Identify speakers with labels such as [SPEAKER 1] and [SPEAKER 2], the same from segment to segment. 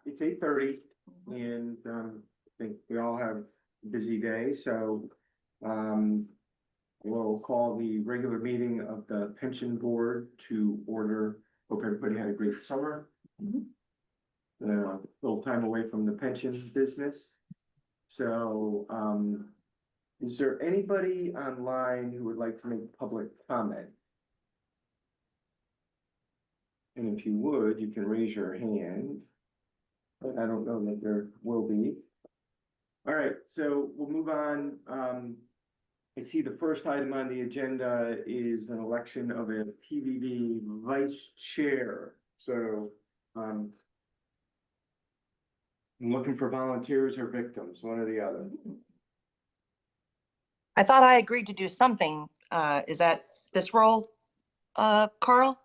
[SPEAKER 1] It's 8:30 and I think we all have a busy day, so we'll call the regular meeting of the pension board to order. Hope everybody had a great summer. A little time away from the pension business. So is there anybody online who would like to make public comment? And if you would, you can raise your hand. But I don't know that there will be. All right, so we'll move on. I see the first item on the agenda is an election of a PVB vice chair. So I'm looking for volunteers or victims, one or the other.
[SPEAKER 2] I thought I agreed to do something. Is that this role, Carl?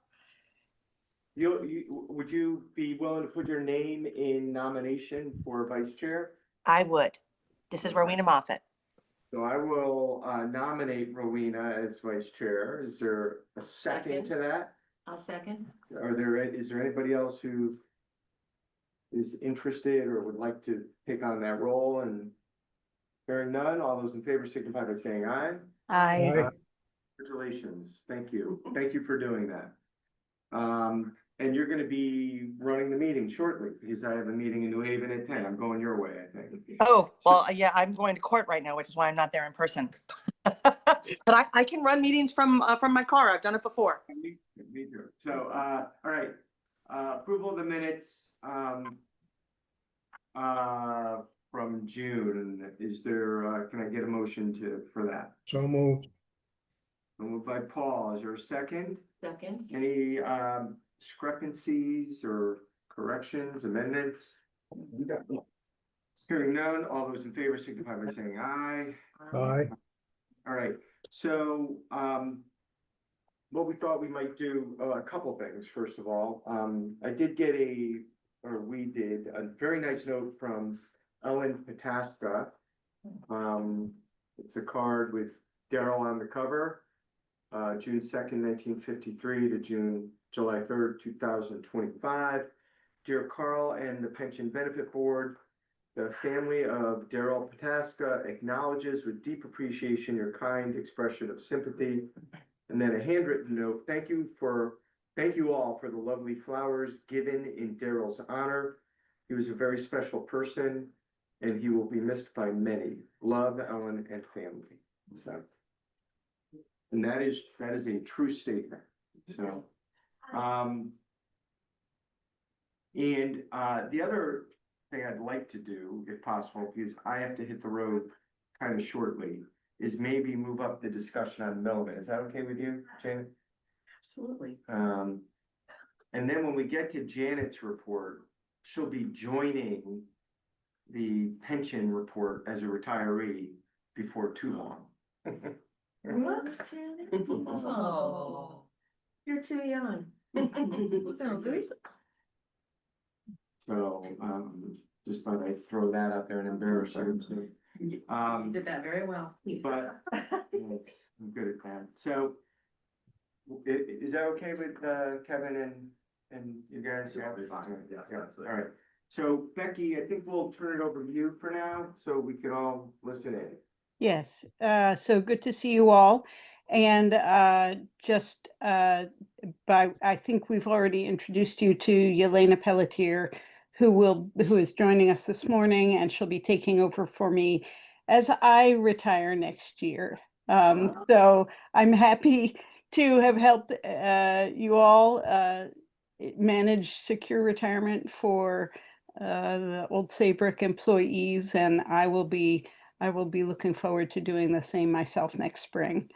[SPEAKER 1] Would you be willing to put your name in nomination for vice chair?
[SPEAKER 2] I would. This is Rowena Moffett.
[SPEAKER 1] So I will nominate Rowena as vice chair. Is there a second to that?
[SPEAKER 3] I'll second.
[SPEAKER 1] Is there anybody else who is interested or would like to take on that role? And hearing none, all those in favor signify by saying aye.
[SPEAKER 2] Aye.
[SPEAKER 1] Congratulations. Thank you. Thank you for doing that. And you're going to be running the meeting shortly because I have a meeting in New Haven at 10. I'm going your way, I think.
[SPEAKER 2] Oh, well, yeah, I'm going to court right now, which is why I'm not there in person. But I can run meetings from my car. I've done it before.
[SPEAKER 1] Me too. So, all right. Approval of the minutes from June. Is there, can I get a motion for that?
[SPEAKER 4] So moved.
[SPEAKER 1] Moved by Paul. Is there a second?
[SPEAKER 3] Second.
[SPEAKER 1] Any discrepancies or corrections, amendments? Hearing none, all those in favor signify by saying aye.
[SPEAKER 4] Aye.
[SPEAKER 1] All right, so what we thought we might do, a couple things. First of all, I did get we did a very nice note from Ellen Pataska. It's a card with Daryl on the cover. June 2nd, 1953 to July 3rd, 2025. Dear Carl and the Pension Benefit Board, the family of Daryl Pataska acknowledges with deep appreciation your kind expression of sympathy. And then a handwritten note. Thank you all for the lovely flowers given in Daryl's honor. He was a very special person and he will be missed by many. Love, Ellen and family. So. And that is a true statement. So, the other thing I'd like to do, if possible, because I have to hit the road kind of shortly, is maybe move up the discussion on Melvin. Is that okay with you, Janet?
[SPEAKER 3] Absolutely.
[SPEAKER 1] And then when we get to Janet's report, she'll be joining the pension report as a retiree before too long.
[SPEAKER 3] What, Janet? Oh, you're too young.
[SPEAKER 1] So, just thought I'd throw that out there and embarrass her.
[SPEAKER 3] You did that very well.
[SPEAKER 1] But I'm good at that. So, is that okay with Kevin and you guys?
[SPEAKER 5] Yeah, it's fine. Yeah,
[SPEAKER 1] All right. So Becky, I think we'll turn it over to you for now, so we can all listen in.
[SPEAKER 6] Yes, so good to see you all. And I think we've already introduced you to Yelena Pelletier, who is joining us this morning, and she'll be taking over for me as I retire next year. So I'm happy to have helped you all manage secure retirement for the old Saybrook employees, and I will be looking forward to doing the same myself next spring.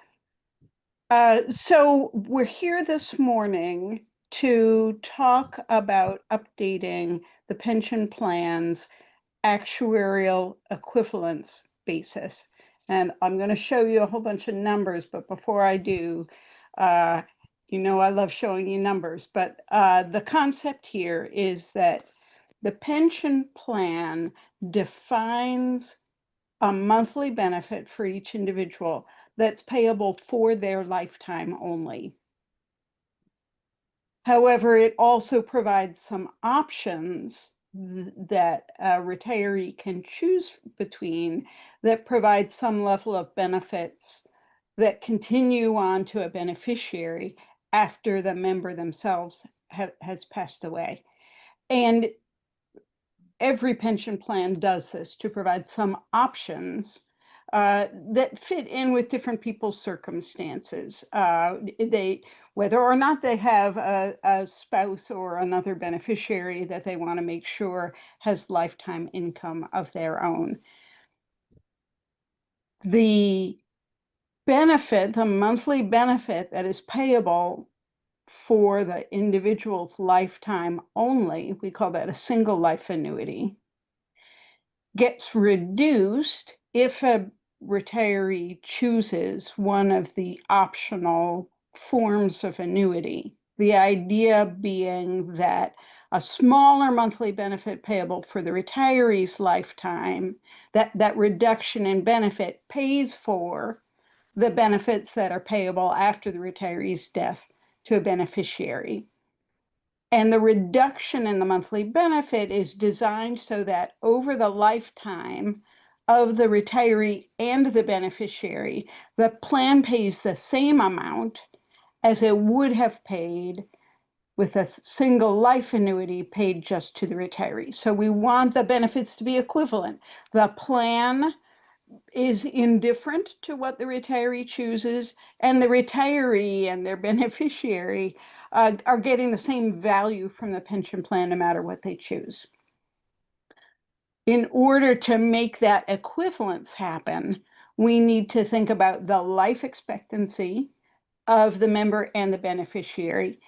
[SPEAKER 6] So we're here this morning to talk about updating the pension plan's actuarial equivalence basis. And I'm going to show you a whole bunch of numbers, but before I do, you know I love showing you numbers, but the concept here is that the pension plan defines a monthly benefit for each individual that's payable for their lifetime only. However, it also provides some options that a retiree can choose between that provide some level of benefits that continue on to a beneficiary after the member themselves has passed away. And every pension plan does this to provide some options that fit in with different people's circumstances. Whether or not they have a spouse or another beneficiary that they want to make sure has lifetime income of their own. The benefit, the monthly benefit that is payable for the individual's lifetime only, we call that a single life annuity, gets reduced if a retiree chooses one of the optional forms of annuity. The idea being that a smaller monthly benefit payable for the retiree's lifetime, that reduction in benefit pays for the benefits that are payable after the retiree's death to a beneficiary. And the reduction in the monthly benefit is designed so that over the lifetime of the retiree and the beneficiary, the plan pays the same amount as it would have paid with a single life annuity paid just to the retiree. So we want the benefits to be equivalent. The plan is indifferent to what the retiree chooses, and the retiree and their beneficiary are getting the same value from the pension plan no matter what they choose. In order to make that equivalence happen, we need to think about the life expectancy of the member and the beneficiary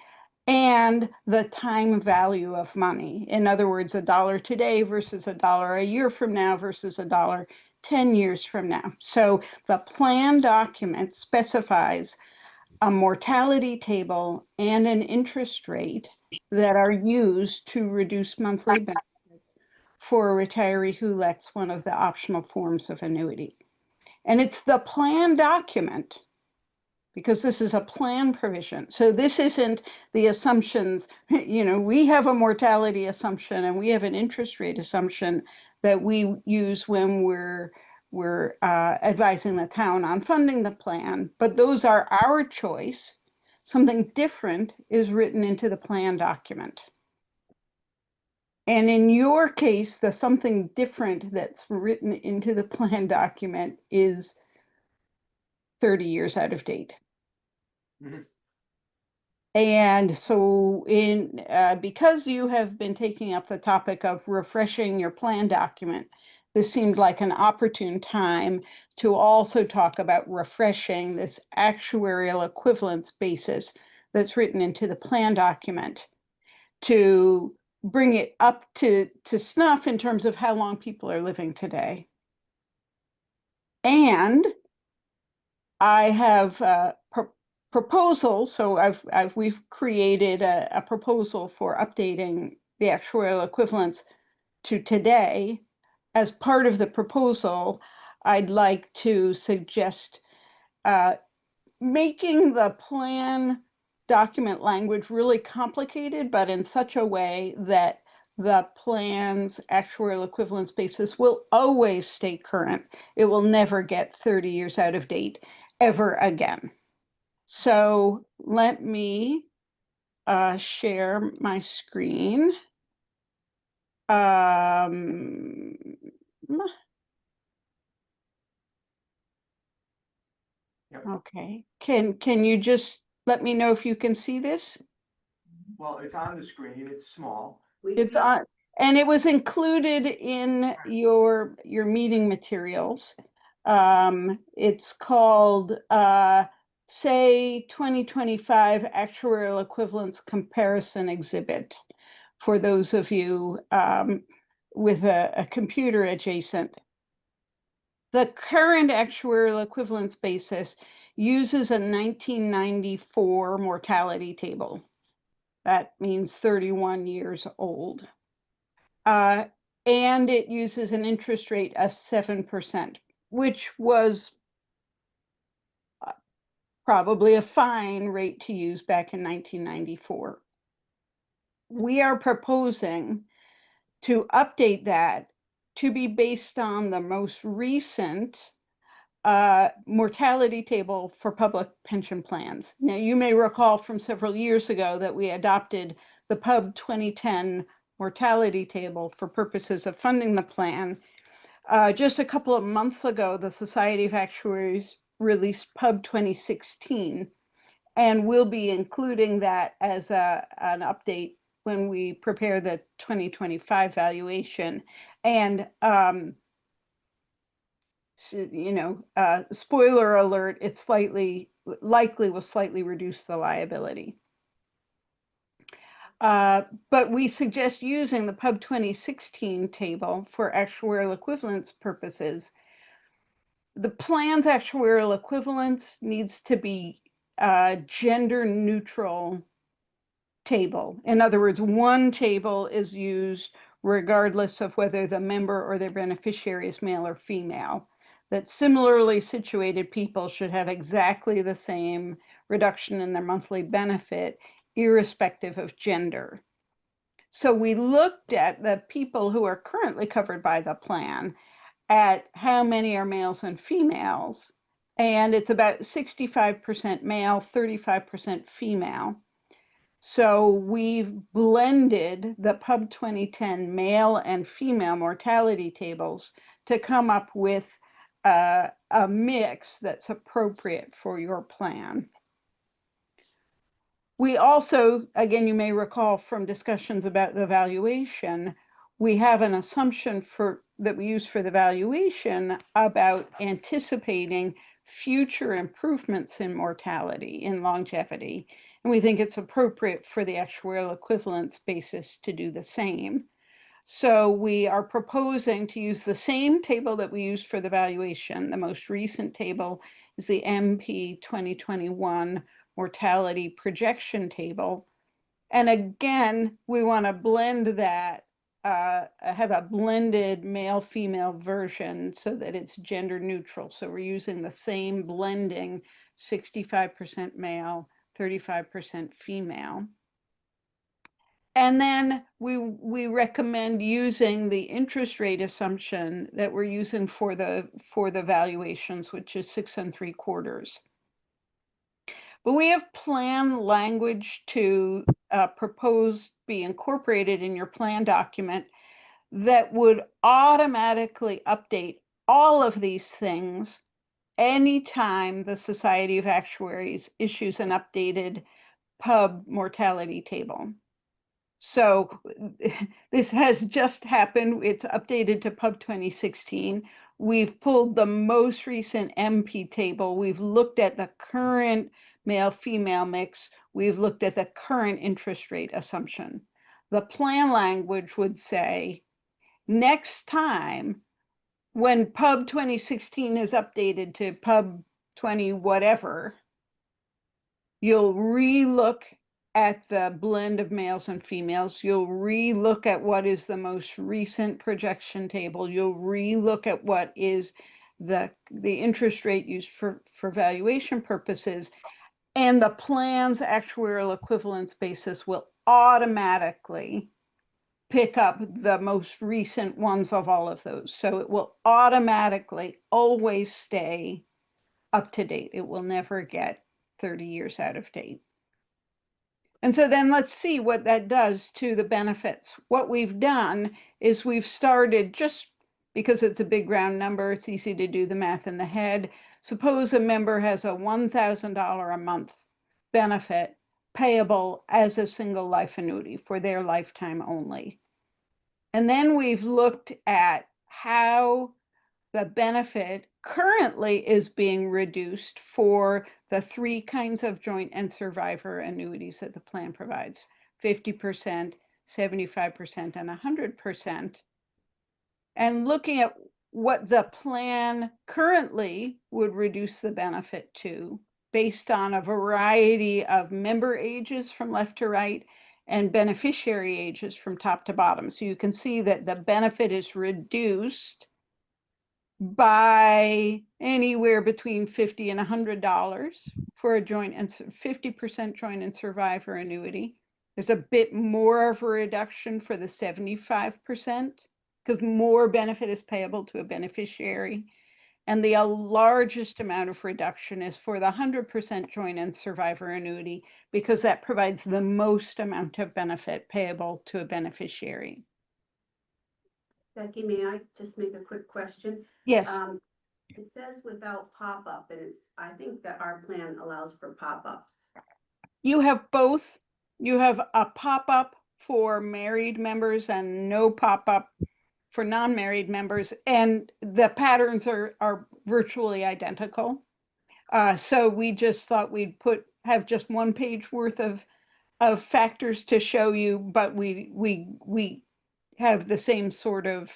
[SPEAKER 6] and the time value of money. In other words, $1 today versus $1 a year from now versus $1 10 years from now. So the plan document specifies a mortality table and an interest rate that are used to reduce monthly benefits for a retiree who elects one of the optional forms of annuity. And it's the plan document, because this is a plan provision. So this isn't the assumptions, we have a mortality assumption and we have an interest rate assumption that we use when we're advising the town on funding the plan, but those are our choice. Something different is written into the plan document. And in your case, the something different that's written into the plan document is 30 years out of date.
[SPEAKER 1] Mhm.
[SPEAKER 6] And so because you have been taking up the topic of refreshing your plan document, this seemed like an opportune time to also talk about refreshing this actuarial equivalence basis that's written into the plan document to bring it up to snuff in terms of how long people are living today. And I have proposals. So we've created a proposal for updating the actuarial equivalence to today. As part of the proposal, I'd like to suggest making the plan document language really complicated, but in such a way that the plan's actuarial equivalence basis will always stay current. It will never get 30 years out of date ever again. So let me share my screen.
[SPEAKER 1] Yep.
[SPEAKER 6] Okay, can you just let me know if you can see this?
[SPEAKER 1] Well, it's on the screen, it's small.
[SPEAKER 6] It's on, and it was included in your meeting materials. It's called say 2025 Actuarial Equivalence Comparison Exhibit for those of you with a computer adjacent. The current actuarial equivalence basis uses a 1994 mortality table. That means 31 years old. And it uses an interest rate of 7%, which was probably a fine rate to use back in 1994. we are proposing to update that to be based on the most recent mortality table for public pension plans. Now, you may recall from several years ago that we adopted the Pub 2010 mortality table for purposes of funding the plan. Just a couple of months ago, the Society of Actuaries released Pub 2016, and we'll be including that as an update when we prepare the 2025 valuation. And spoiler alert, it likely will slightly reduce the liability. But we suggest using the Pub 2016 table for actuarial equivalence purposes. The plan's actuarial equivalence needs to be gender neutral table. In other words, one table is used regardless of whether the member or their beneficiary is male or female. That similarly situated people should have exactly the same reduction in their monthly benefit, irrespective of gender. So we looked at the people who are currently covered by the plan, at how many are males and females, and it's about 65% male, 35% female. So we've blended the Pub 2010 male and female mortality tables to come up with a mix that's appropriate for your plan. We also, again, you may recall from discussions about the valuation, we have an assumption that we use for the valuation about anticipating future improvements in mortality, in longevity. And we think it's appropriate for the actuarial equivalence basis to do the same. So we are proposing to use the same table that we used for the valuation. The most recent table is the MP 2021 mortality projection table. And again, we want to blend that, have a blended male-female version so that it's gender neutral. So we're using the same blending, 65% male, 35% female. And then we recommend using the interest rate assumption that we're using for the valuations, which is 6 3/4. But we have plan language to propose be incorporated in your plan document that would automatically update all of these things anytime the Society of Actuaries issues an updated pub mortality table. So this has just happened. It's updated to Pub 2016. We've pulled the most recent MP table. We've looked at the current male-female mix. We've looked at the current interest rate assumption. The plan language would say, next time when Pub 2016 is updated to Pub 20 whatever, you'll re-look at the blend of males and females. You'll re-look at what is the most recent projection table. You'll re-look at what is the interest rate used for valuation purposes. And the plan's actuarial equivalence basis will automatically pick up the most recent ones of all of those. So it will automatically always stay up to date. It will never get 30 years out of date. And so then let's see what that does to the benefits. What we've done is we've started, just because it's a big round number, it's easy to do the math in the head. Suppose a member has a $1,000 a month benefit payable as a single life annuity for their lifetime only. And then we've looked at how the benefit currently is being reduced for the 3 kinds of joint and survivor annuities that the plan provides: 50%, 75%, and 100%. And looking at what the plan currently would reduce the benefit to based on a variety of member ages from left to right and beneficiary ages from top to bottom. So you can see that the benefit is reduced by anywhere between $50 and $100 for a joint and 50% joint and survivor annuity. There's a bit more of a reduction for the 75% because more benefit is payable to a beneficiary. And the largest amount of reduction is for the 100% joint and survivor annuity because that provides the most amount of benefit payable to a beneficiary.
[SPEAKER 4] Becky, may I just make a quick question?
[SPEAKER 6] Yes,
[SPEAKER 4] It says without pop-up, and I think that our plan allows for pop-ups.
[SPEAKER 6] you have both. You have a pop-up for married members and no pop-up for non-married members, and the patterns are virtually identical. So we just thought we'd have just one page worth of factors to show you, but we have the same sort of,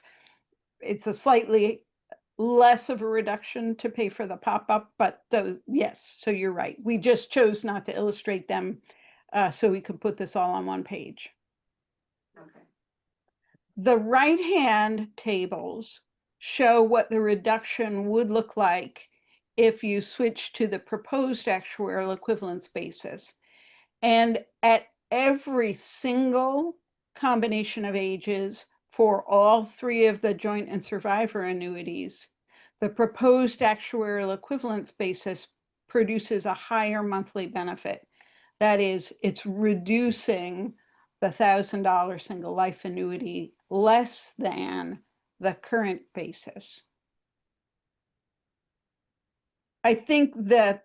[SPEAKER 6] it's a slightly less of a reduction to pay for the pop-up, but yes, so you're right. We just chose not to illustrate them so we could put this all on one page.
[SPEAKER 4] Okay.
[SPEAKER 6] The right-hand tables show what the reduction would look like if you switch to the proposed actuarial equivalence basis. And at every single combination of ages for all three of the joint and survivor annuities, the proposed actuarial equivalence basis produces a higher monthly benefit. That is, it's reducing the $1,000 single life annuity less than the current basis. I think the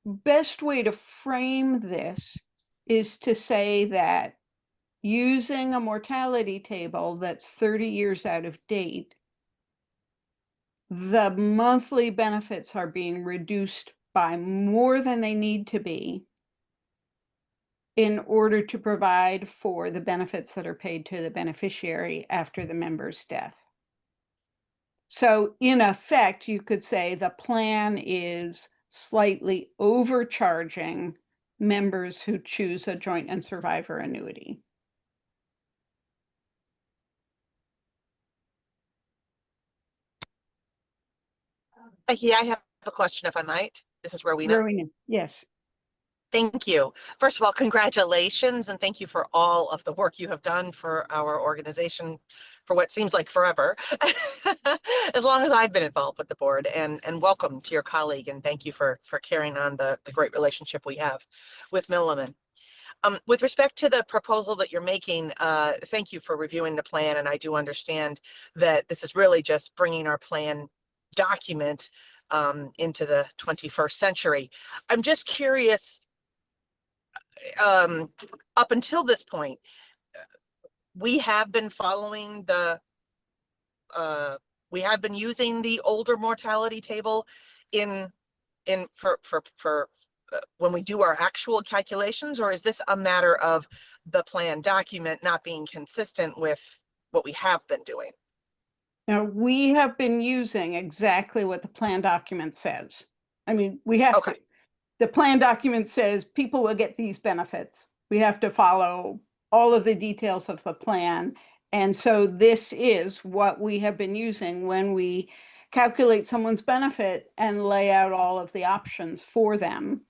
[SPEAKER 6] best way to frame this is to say that using a mortality table that's 30 years out of date, the monthly benefits are being reduced by more than they need to be in order to provide for the benefits that are paid to the beneficiary after the member's death. So in effect, you could say the plan is slightly overcharging members who choose a joint and survivor annuity.
[SPEAKER 2] Becky, I have a question if I might. This is Rowena.
[SPEAKER 6] Rowena, yes.
[SPEAKER 2] Thank you. First of all, congratulations and thank you for all of the work you have done for our organization for what seems like forever, as long as I've been involved with the board, and welcome to your colleague, and thank you for carrying on the great relationship we have with Milliman. With respect to the proposal that you're making, thank you for reviewing the plan, and I do understand that this is really just bringing our plan document into the 21st century. I'm just curious, up until this point, we have been following the, we have been using the older mortality table for when we do our actual calculations, or is this a matter of the plan document not being consistent with what we have been doing?
[SPEAKER 6] Now, we have been using exactly what the plan document says. I mean, we have to. The plan document says people will get these benefits. We have to follow all of the details of the plan. And so this is what we have been using when we calculate someone's benefit and lay out all of the options for them.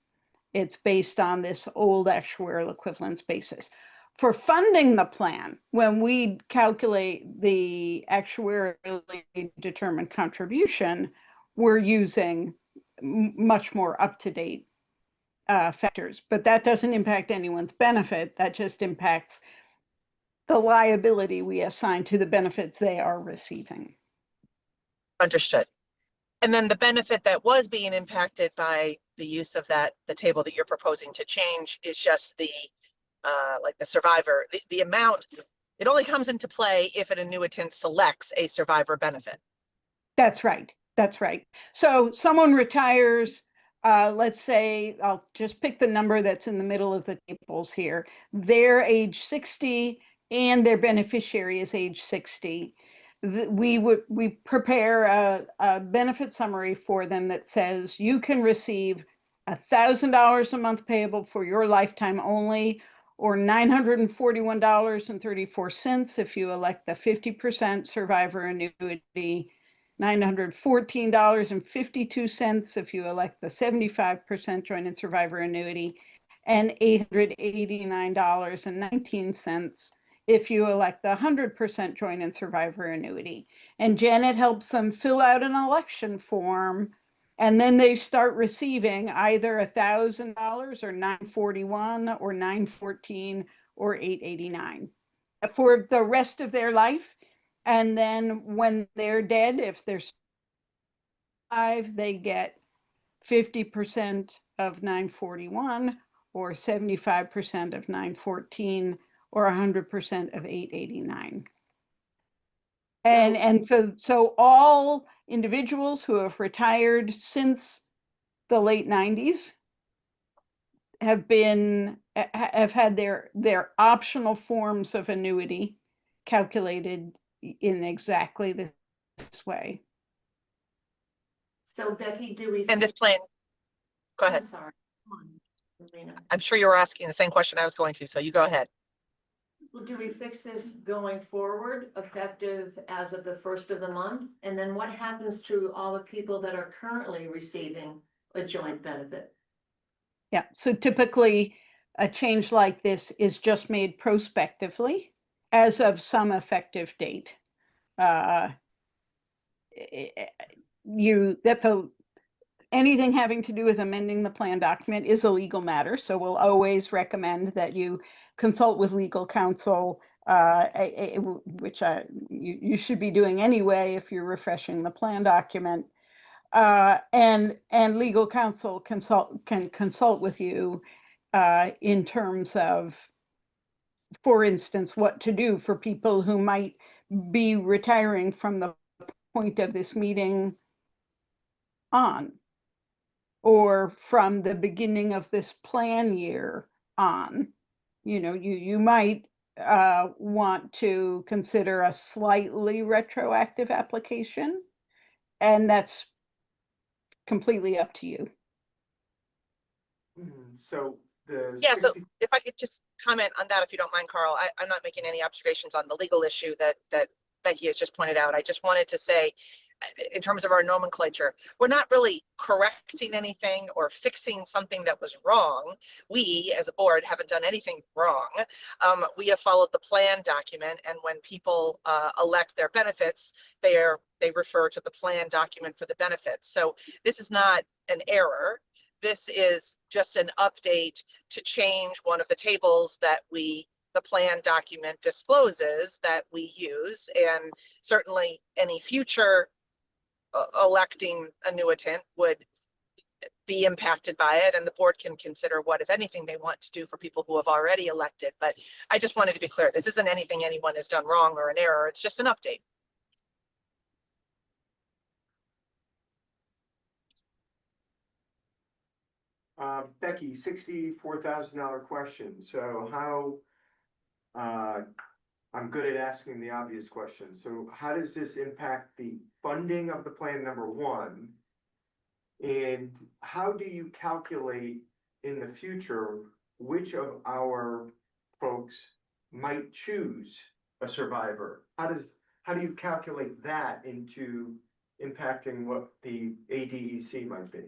[SPEAKER 6] It's based on this old actuarial equivalence basis. For funding the plan, when we calculate the actuarially determined contribution, we're using much more up-to-date factors, but that doesn't impact anyone's benefit. That just impacts the liability we assign to the benefits they are receiving.
[SPEAKER 2] Understood. And then the benefit that was being impacted by the use of the table that you're proposing to change is just the, like the survivor, the amount. It only comes into play if an annuitant selects a survivor benefit.
[SPEAKER 6] That's right. That's right. So someone retires, let's say, I'll just pick the number that's in the middle of the tables here. They're age 60 and their beneficiary is age 60. We prepare a benefit summary for them that says you can receive $1,000 a month payable for your lifetime only, or $941.34 if you elect the 50% survivor annuity, $914.52 if you elect the 75% joint and survivor annuity, and $889.19 if you elect the 100% joint and survivor annuity. And Janet helps them fill out an election form, and then they start receiving either $1,000 or $941 or $914 or $889 for the rest of their life. And then when they're dead, if they're alive, they get 50% of 941 or 75% of 914 or 100% of 889. And so all individuals who have retired since the late 90s have had their optional forms of annuity calculated in exactly this way.
[SPEAKER 3] So Becky, do we?
[SPEAKER 2] And this plan, go ahead.
[SPEAKER 3] I'm sorry. Come on, Rowena.
[SPEAKER 2] I'm sure you were asking the same question I was going to, so you go ahead.
[SPEAKER 3] Well, do we fix this going forward, effective as of the first of the month? And then what happens to all the people that are currently receiving a joint benefit?
[SPEAKER 6] Yeah, so typically a change like this is just made prospectively as of some effective date. Anything having to do with amending the plan document is a legal matter, so we'll always recommend that you consult with legal counsel, which you should be doing anyway if you're refreshing the plan document. And legal counsel can consult with you in terms of, for instance, what to do for people who might be retiring from the point of this meeting on, or from the beginning of this plan year on. You might want to consider a slightly retroactive application, and that's completely up to you.
[SPEAKER 1] So the
[SPEAKER 2] Yeah, so
[SPEAKER 1] 60
[SPEAKER 2] if I could just comment on that, if you don't mind, Carl, I'm not making any observations on the legal issue that Becky has just pointed out. I just wanted to say, in terms of our nomenclature, we're not really correcting anything or fixing something that was wrong. We, as a board, haven't done anything wrong. We have followed the plan document, and when people elect their benefits, they refer to the plan document for the benefits. So this is not an error. This is just an update to change one of the tables that the plan document discloses that we use, and certainly any future electing annuitant would be impacted by it, and the board can consider what, if anything, they want to do for people who have already elected. But I just wanted to be clear, this isn't anything anyone has done wrong or an error. It's just an update.
[SPEAKER 1] Becky, $64,000 question. So I'm good at asking the obvious questions. So how does this impact the funding of the plan, number one? And how do you calculate in the future which of our folks might choose a survivor? How do you calculate that into impacting what the ADEC might be?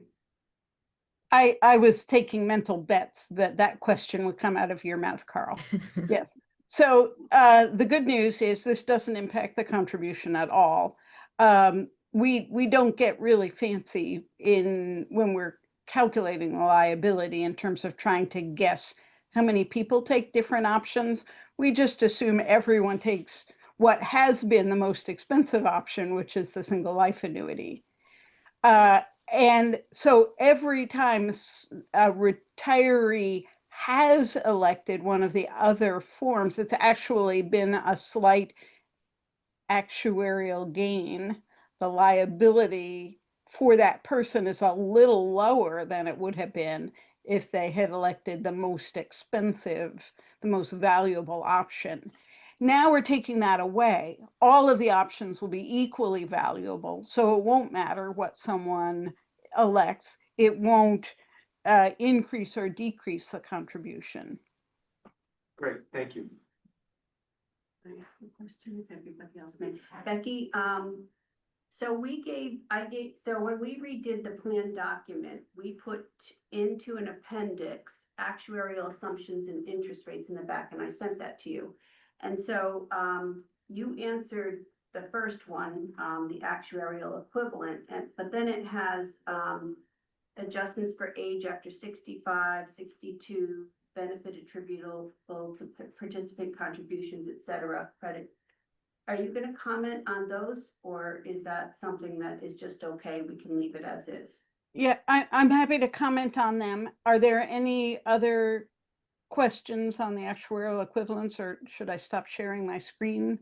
[SPEAKER 6] I was taking mental bets that question would come out of your mouth, Carl. Yes. So the good news is this doesn't impact the contribution at all. We don't get really fancy when we're calculating the liability in terms of trying to guess how many people take different options. We just assume everyone takes what has been the most expensive option, which is the single life annuity. And so every time a retiree has elected one of the other forms, it's actually been a slight actuarial gain. The liability for that person is a little lower than it would have been if they had elected the most expensive, the most valuable option. Now we're taking that away. All of the options will be equally valuable, so it won't matter what someone elects. It won't increase or decrease the contribution.
[SPEAKER 1] Great, thank you.
[SPEAKER 4] Can I ask a question if everybody else may? Becky, So so when we redid the plan document, we put into an appendix actuarial assumptions and interest rates in the back, and I sent that to you. And so, you answered the first one, the actuarial equivalent, but then it has, adjustments for age after 65, 62, benefit attributable to participant contributions, et cetera, credit. Are you gonna comment on those, or is that something that is just okay, we can leave it as is?
[SPEAKER 6] Yeah, I'm happy to comment on them. Are there any other questions on the actuarial equivalence, or should I stop sharing my screen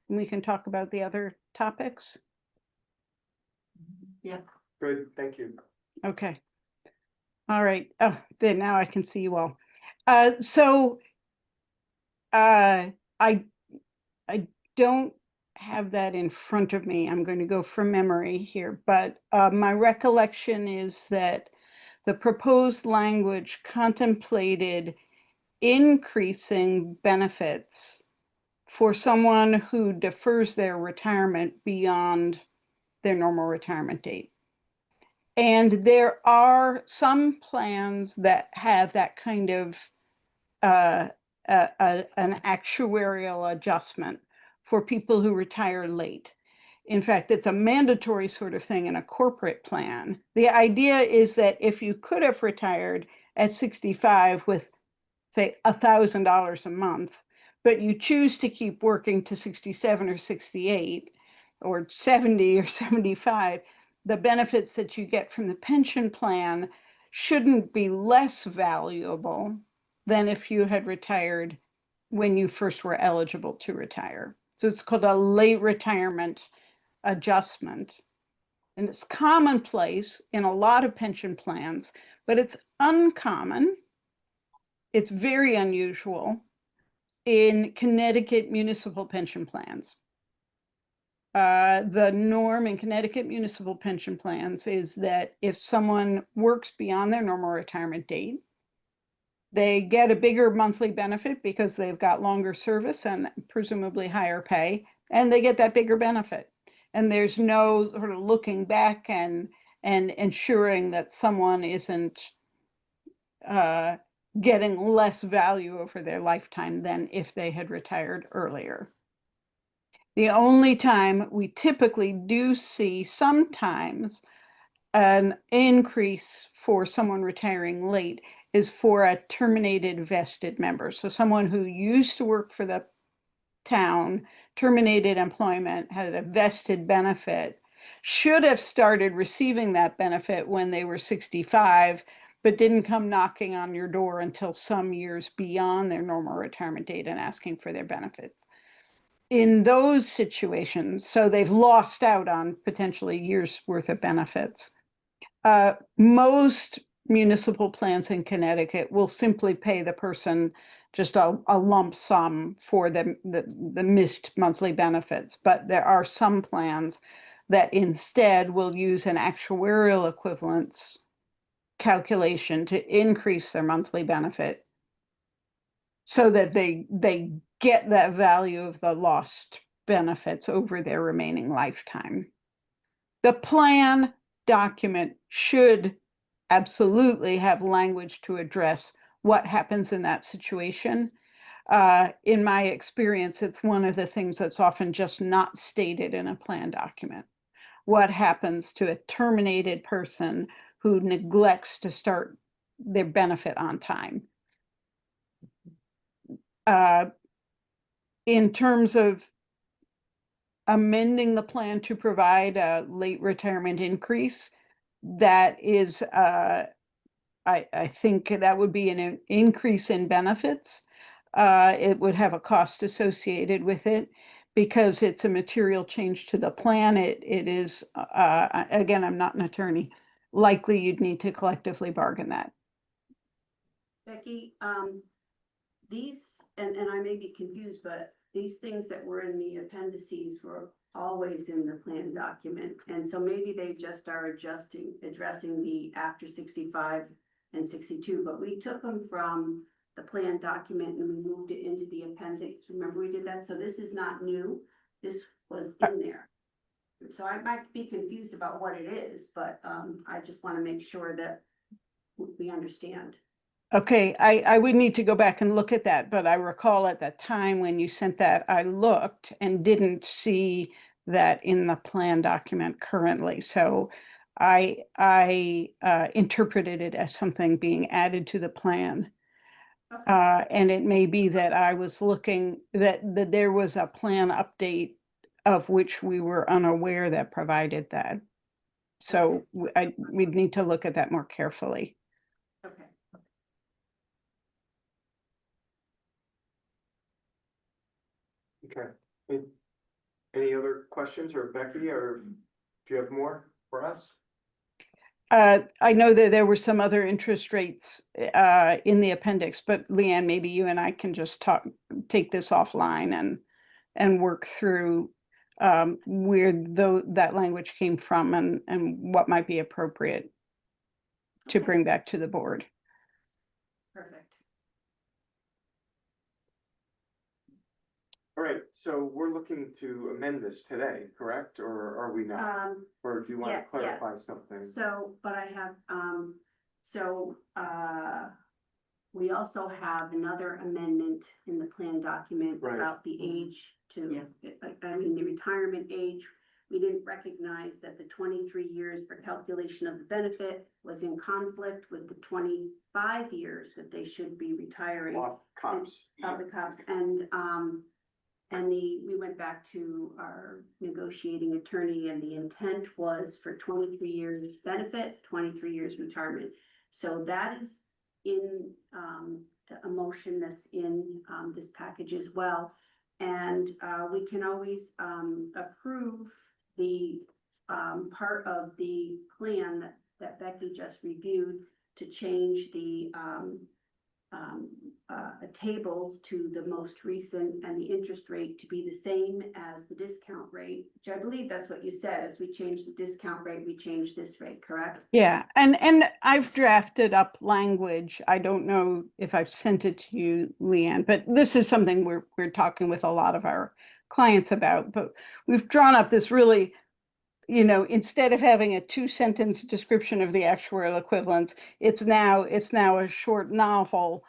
[SPEAKER 6] and we can talk about the other topics?
[SPEAKER 3] Yeah.
[SPEAKER 1] Good, thank you.
[SPEAKER 6] Okay. All right. Oh, then now I can see you all. So I don't have that in front of me. I'm going to go from memory here, but my recollection is that the proposed language contemplated increasing benefits for someone who defers their retirement beyond their normal retirement date. And there are some plans that have that kind of an actuarial adjustment for people who retire late. In fact, it's a mandatory sort of thing in a corporate plan. The idea is that if you could have retired at 65 with, say, $1,000 a month, but you choose to keep working to 67 or 68 or 70 or 75, the benefits that you get from the pension plan shouldn't be less valuable than if you had retired when you first were eligible to retire. So it's called a late retirement adjustment. And it's commonplace in a lot of pension plans, but it's uncommon. It's very unusual in Connecticut municipal pension plans. The norm in Connecticut municipal pension plans is that if someone works beyond their normal retirement date, they get a bigger monthly benefit because they've got longer service and presumably higher pay, and they get that bigger benefit. And there's no sort of looking back and ensuring that someone isn't getting less value over their lifetime than if they had retired earlier. The only time we typically do see sometimes an increase for someone retiring late is for a terminated vested member. So someone who used to work for the town, terminated employment, had a vested benefit, should have started receiving that benefit when they were 65, but didn't come knocking on your door until some years beyond their normal retirement date and asking for their benefits. In those situations, so they've lost out on potentially years worth of benefits. Most municipal plans in Connecticut will simply pay the person just a lump sum for the missed monthly benefits. But there are some plans that instead will use an actuarial equivalence calculation to increase their monthly benefit so that they get that value of the lost benefits over their remaining lifetime. The plan document should absolutely have language to address what happens in that situation. In my experience, it's one of the things that's often just not stated in a plan document. What happens to a terminated person who neglects to start their benefit on time? In terms of amending the plan to provide a late retirement increase, that is, I think that would be an increase in benefits. It would have a cost associated with it because it's a material change to the plan. It is, again, I'm not an attorney, likely you'd need to collectively bargain that.
[SPEAKER 4] Becky, these, and I may be confused, but these things that were in the appendices were always in the plan document. And so maybe they just are addressing the after 65 and 62, but we took them from the plan document and we moved it into the appendix. Remember we did that? So this is not new. This was in there. So I might be confused about what it is, but I just want to make sure that we understand.
[SPEAKER 6] Okay, I would need to go back and look at that, but I recall at that time when you sent that, I looked and didn't see that in the plan document currently. So I interpreted it as something being added to the plan.
[SPEAKER 4] Okay.
[SPEAKER 6] And it may be that I was looking, that there was a plan update of which we were unaware that provided that. So we'd need to look at that more carefully.
[SPEAKER 4] Okay.
[SPEAKER 1] Okay. Any other questions, or Becky, or do you have more for us?
[SPEAKER 6] I know that there were some other interest rates in the appendix, but Leanne, maybe you and I can just take this offline and work through where that language came from and what might be appropriate to
[SPEAKER 4] Okay.
[SPEAKER 6] bring back to the board.
[SPEAKER 4] Perfect.
[SPEAKER 1] All right, so we're looking to amend this today, correct? Or are we not? Or do you want to
[SPEAKER 4] yeah.
[SPEAKER 1] clarify something?
[SPEAKER 4] So, but I have, we also have another amendment in the plan document
[SPEAKER 1] Right.
[SPEAKER 4] about the age to, I mean, the retirement age. We didn't recognize that the 23 years for calculation of the benefit was in conflict with the 25 years that they should be retiring
[SPEAKER 1] Law cops.
[SPEAKER 4] of the cops. And we went back to our negotiating attorney, and the intent was for 23 years benefit, 23 years retirement. So that is in a motion that's in this package as well. And we can always approve the part of the plan that Becky just reviewed to change the tables to the most recent and the interest rate to be the same as the discount rate, which I believe that's what you said. As we change the discount rate, we change this rate, correct?
[SPEAKER 6] Yeah, and I've drafted up language. I don't know if I've sent it to you, Leanne, but this is something we're talking with a lot of our clients about. But we've drawn up this really, instead of having a 2-sentence description of the actuarial equivalence, it's now a short novel,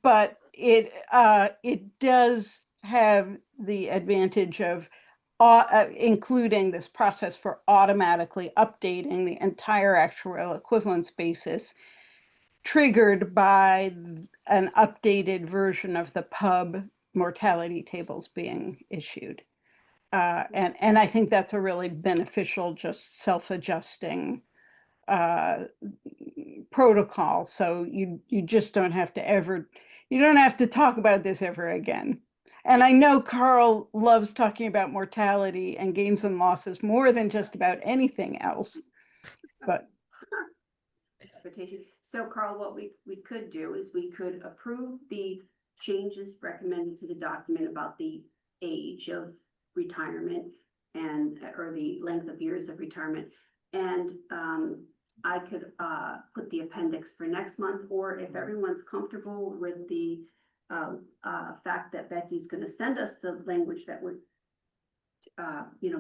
[SPEAKER 6] but it does have the advantage of including this process for automatically updating the entire actuarial equivalence basis, triggered by an updated version of the pub mortality tables being issued. And I think that's a really beneficial, just self-adjusting protocol. So you just don't have to talk about this ever again. And I know Carl loves talking about mortality and gains and losses more than just about anything else, but.
[SPEAKER 4] So Carl, what we could do is we could approve the changes recommended to the document about the age of retirement or the length of years of retirement. And I could put the appendix for next month, or if everyone's comfortable with the fact that Becky's going to send us the language that would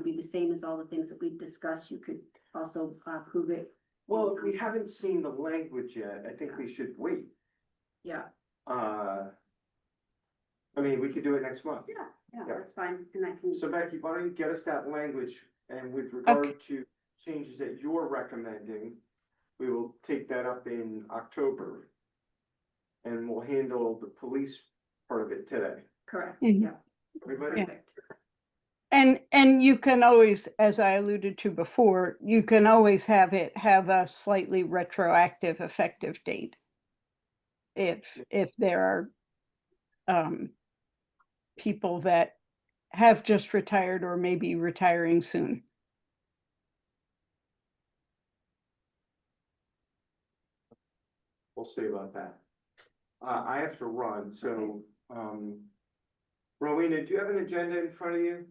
[SPEAKER 4] be the same as all the things that we've discussed, you could also approve it.
[SPEAKER 1] Well, if we haven't seen the language yet, I think we should wait.
[SPEAKER 4] Yeah.
[SPEAKER 1] I mean, we could do it next month.
[SPEAKER 4] Yeah, that's fine. And I can.
[SPEAKER 1] So Becky, why don't you get us that language, and with regard to changes that you're recommending, we will take that up in October. And we'll handle the police part of it today.
[SPEAKER 4] Correct,
[SPEAKER 6] Mhm.
[SPEAKER 4] yeah.
[SPEAKER 1] Everybody?
[SPEAKER 4] Perfect.
[SPEAKER 6] And you can always, as I alluded to before, you can always have it have a slightly retroactive effective date. If there are people that have just retired or may be retiring soon.
[SPEAKER 1] We'll see about that. I have to run, so, Rowena, do you have an agenda in front of you?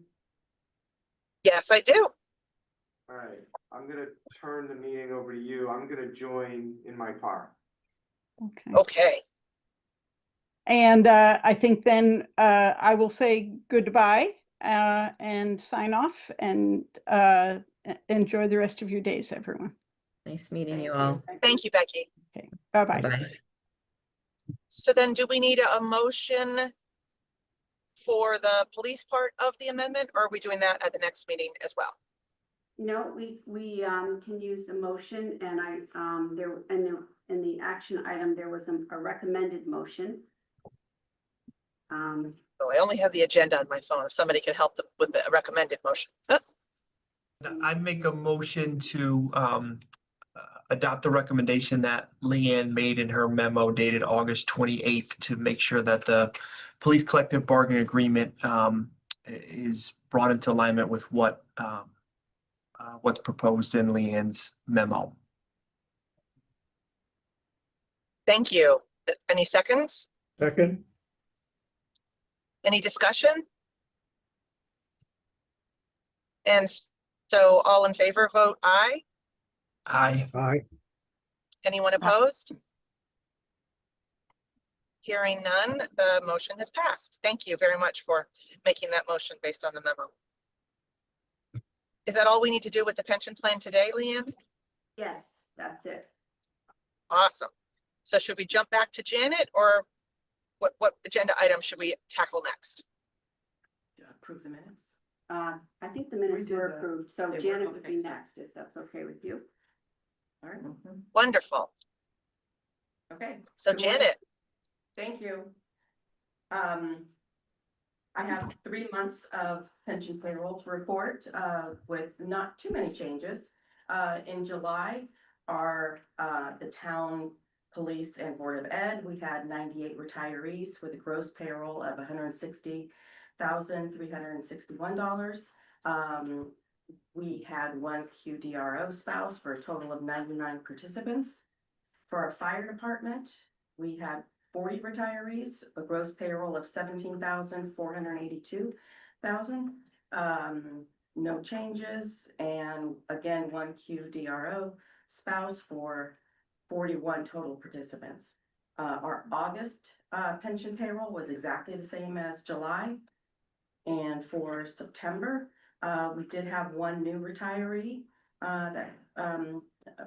[SPEAKER 2] Yes, I do.
[SPEAKER 1] All right, I'm gonna turn the meeting over to you. I'm gonna join in my car.
[SPEAKER 6] Okay.
[SPEAKER 2] Okay.
[SPEAKER 6] And I think then I will say goodbye and sign off and enjoy the rest of your days, everyone.
[SPEAKER 5] Nice meeting you all.
[SPEAKER 2] Thank you, Becky.
[SPEAKER 6] Okay, bye-bye.
[SPEAKER 5] Bye-bye.
[SPEAKER 2] So then do we need a motion for the police part of the amendment, or are we doing that at the next meeting as well?
[SPEAKER 4] No, we can use the motion, and there, in the action item, there was a recommended motion.
[SPEAKER 2] Oh, I only have the agenda on my phone. If somebody could help them with the recommended motion.
[SPEAKER 7] I make a motion to adopt the recommendation that Leanne made in her memo dated August 28th to make sure that the police collective bargaining agreement is brought into alignment with what's proposed in Leanne's memo.
[SPEAKER 2] Thank you. Any seconds?
[SPEAKER 8] Second,
[SPEAKER 2] Any discussion? And so all in favor, vote aye.
[SPEAKER 7] Aye.
[SPEAKER 8] aye.
[SPEAKER 2] Anyone opposed? Hearing none, the motion has passed. Thank you very much for making that motion based on the memo. Is that all we need to do with the pension plan today, Leanne?
[SPEAKER 4] Yes, that's it.
[SPEAKER 2] Awesome. So should we jump back to Janet, or what agenda item should we tackle next?
[SPEAKER 3] Approve the minutes.
[SPEAKER 4] I think the minutes
[SPEAKER 3] did
[SPEAKER 4] were
[SPEAKER 3] the-
[SPEAKER 4] approved, so
[SPEAKER 3] they were,
[SPEAKER 4] Janet would
[SPEAKER 3] okay,
[SPEAKER 4] be
[SPEAKER 3] so-
[SPEAKER 4] next, if that's okay with you.
[SPEAKER 3] All right.
[SPEAKER 2] Wonderful.
[SPEAKER 9] Okay,
[SPEAKER 2] So
[SPEAKER 9] Good morning.
[SPEAKER 2] Janet,
[SPEAKER 9] thank you. I have 3 months of pension payroll to report, with not too many changes. In July, the town police and Board of Ed, we had 98 retirees with a gross payroll of $160,361. We had 1 QDRO spouse for a total of 99 participants. For our fire department, we had 40 retirees, a gross payroll of $17,482. No changes, and again, 1 QDRO spouse for 41 total participants. Our August pension payroll was exactly the same as July. And for September, we did have 1 new retiree that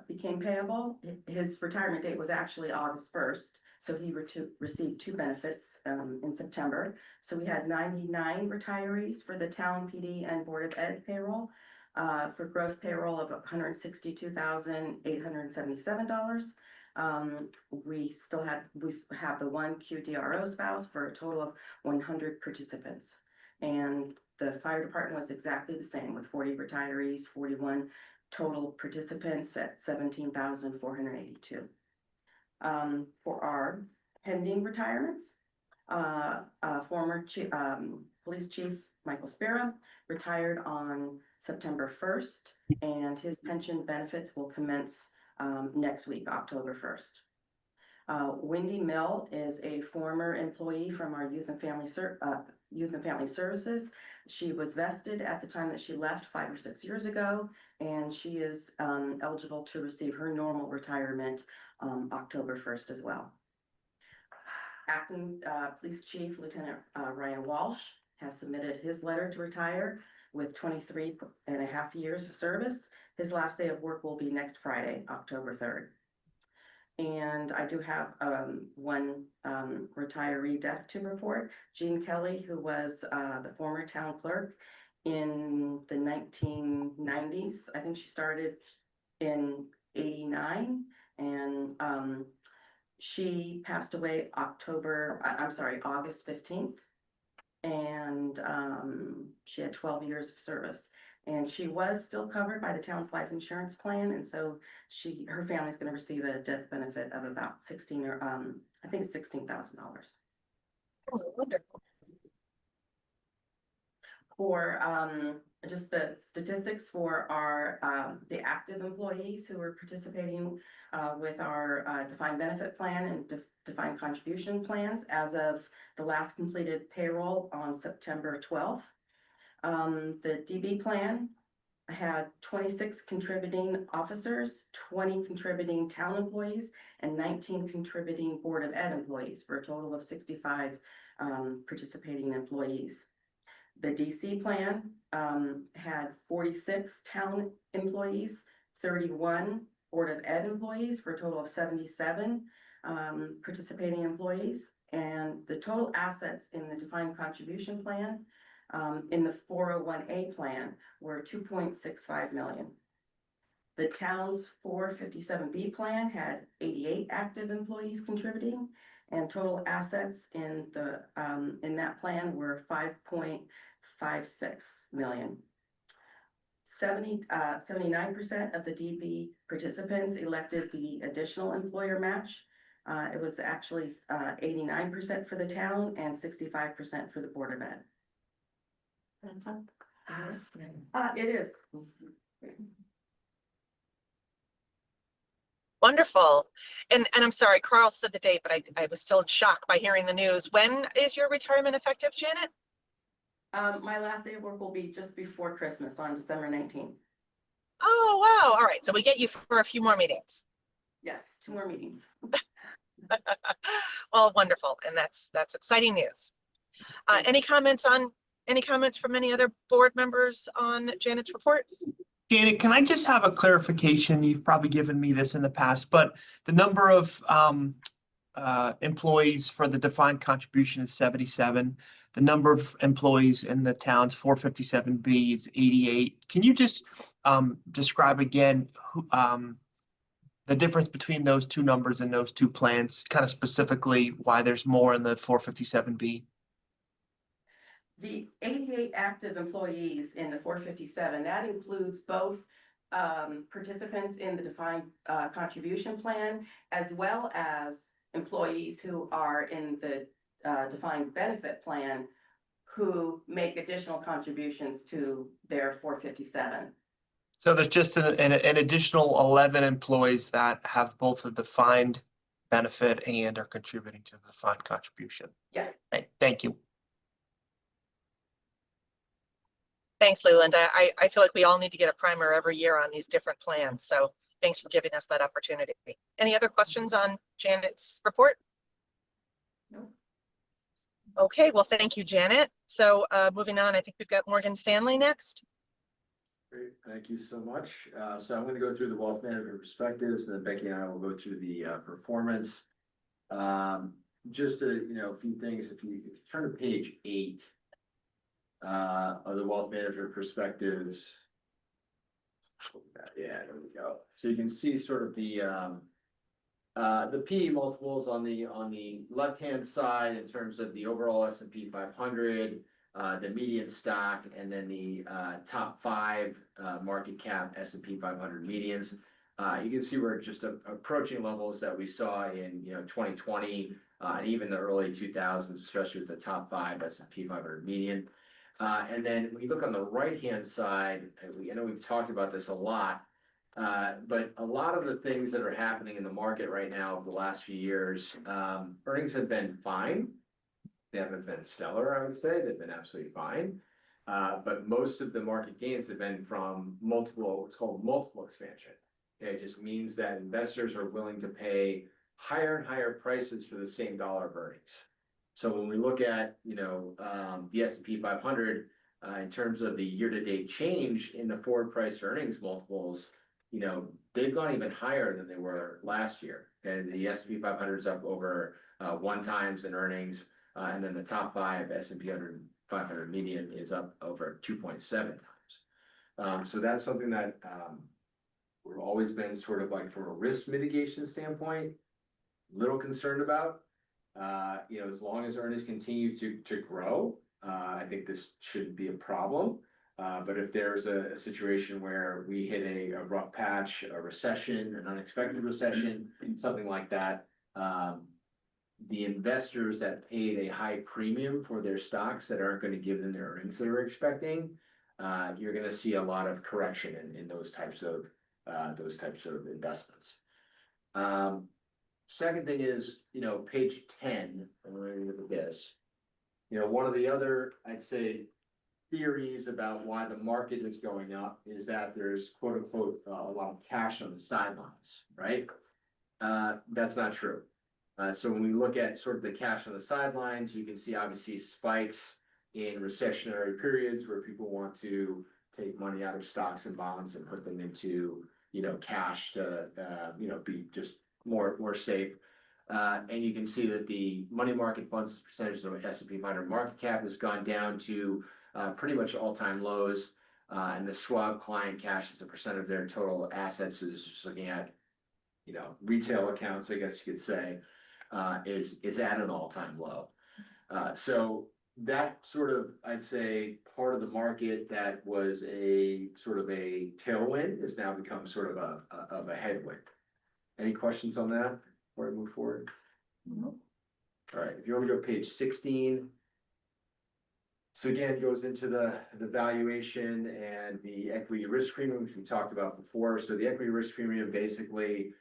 [SPEAKER 9] became payable. His retirement date was actually August 1st, so he received 2 benefits in September. So we had 99 retirees for the town PD and Board of Ed payroll, for gross payroll of $162,877. We have the 1 QDRO spouse for a total of 100 participants. And the fire department was exactly the same, with 40 retirees, 41 total participants at 17,482. For our pending retirements, former police chief Michael Spera retired on September 1st, and his pension benefits will commence next week, October 1st. Wendy Mill is a former employee from our Youth and Family Services. She was vested at the time that she left 5 or 6 years ago, and she is eligible to receive her normal retirement October 1st as well. Acting Police Chief Lieutenant Ryan Walsh has submitted his letter to retire with 23.5 years of service. His last day of work will be next Friday, October 3rd. And I do have 1 retiree death to report. Jean Kelly, who was the former town clerk in the 1990s. I think she started in '89, and she passed away August 15th. And she had 12 years of service. And she was still covered by the town's life insurance plan, and so her family's going to receive a death benefit of about $16,000.
[SPEAKER 2] oh, wonderful.
[SPEAKER 9] For just the statistics for our the active employees who are participating with our defined benefit plan and defined contribution plans as of the last completed payroll on September 12th. The DB plan had 26 contributing officers, 20 contributing town employees, and 19 contributing Board of Ed employees, for a total of 65 participating employees. The DC plan had 46 town employees, 31 Board of Ed employees, for a total of 77 participating employees. And the total assets in the defined contribution plan in the 401A plan were 2.65 million. The town's 457B plan had 88 active employees contributing, and total assets in that plan were 5.56 million. 79% of the DB participants elected the additional employer match. It was actually 89% for the town and 65% for the Board of Ed. It is.
[SPEAKER 2] Wonderful. And I'm sorry, Carl said the date, but I was still in shock by hearing the news. When is your retirement effective, Janet?
[SPEAKER 9] My last day of work will be just before Christmas on December 19th.
[SPEAKER 2] Oh, wow. All right. So we get you for a few more meetings.
[SPEAKER 9] Yes, 2 more meetings.
[SPEAKER 2] Well, wonderful. And that's exciting news. Any comments from any other board members on Janet's report?
[SPEAKER 7] Janet, can I just have a clarification? You've probably given me this in the past, but the number of employees for the defined contribution is 77. The number of employees in the town's 457B is 88. Can you just describe again the difference between those two numbers and those two plans, kind of specifically why there's more in the 457B?
[SPEAKER 9] The 88 active employees in the 457, that includes both participants in the defined contribution plan, as well as employees who are in the defined benefit plan who make additional contributions to their 457.
[SPEAKER 7] So there's just an additional 11 employees that have both a defined benefit and are contributing to the defined contribution.
[SPEAKER 9] Yes.
[SPEAKER 7] Thank you.
[SPEAKER 2] Thanks, Leland. I feel like we all need to get a primer every year on these different plans. So thanks for giving us that opportunity. Any other questions on Janet's report?
[SPEAKER 9] No.
[SPEAKER 2] Okay, well, thank you, Janet. So moving on, I think we've got Morgan Stanley next.
[SPEAKER 8] Great, thank you so much. So I'm going to go through the wealth management perspectives, and then Becky and I will go through the performance. Just a few things. If you turn to page 8 of the wealth management perspectives. Yeah, there we go. So you can see sort of the PE multiples on the left-hand side in terms of the overall S&P 500, the median stock, and then the top 5 market cap S&P 500 medians. You can see we're just approaching levels that we saw in 2020 and even the early 2000s, especially with the top 5 S&P 500 median. And then when you look on the right-hand side, I know we've talked about this a lot, but a lot of the things that are happening in the market right now over the last few years, earnings have been fine. They haven't been stellar, I would say. They've been absolutely fine. But most of the market gains have been from what's called multiple expansion. Okay, it just means that investors are willing to pay higher and higher prices for the same dollar of earnings. So when we look at, the S&P 500, in terms of the year-to-date change in the forward price earnings multiples, they've gone even higher than they were last year. And the S&P 500 is up over 1 times in earnings, and then the top 5 S&P 500 median is up over 2.7 times. So that's something that we've always been sort of like, from a risk mitigation standpoint, little concerned about. As long as earnings continue to grow, I think this shouldn't be a problem. But if there's a situation where we hit a rough patch, a recession, an unexpected recession, something like that, the investors that paid a high premium for their stocks that aren't going to give them the earnings they're expecting, you're going to see a lot of correction in those types of investments. Second thing is, page 10, I'm going to look at this. One of the other, I'd say, theories about why the market is going up is that there's quote unquote a lot of cash on the sidelines, right? That's not true. So when we look at sort of the cash on the sidelines, you can see obviously spikes in recessionary periods where people want to take money out of stocks and bonds and put them into, cash to, be just more safe. And you can see that the money market funds percentage of S&P 500 market cap has gone down to pretty much all-time lows. And the Schwab client cash as a percent of their total assets is just looking at, retail accounts, I guess you could say, is at an all-time low. So that sort of, I'd say, part of the market that was a sort of a tailwind has now become sort of a headwind. Any questions on that before I move forward?
[SPEAKER 3] Mhm.
[SPEAKER 8] All right, if you want to go to page 16. So again, it goes into the valuation and the equity risk premium, which we talked about before. So the equity risk premium basically,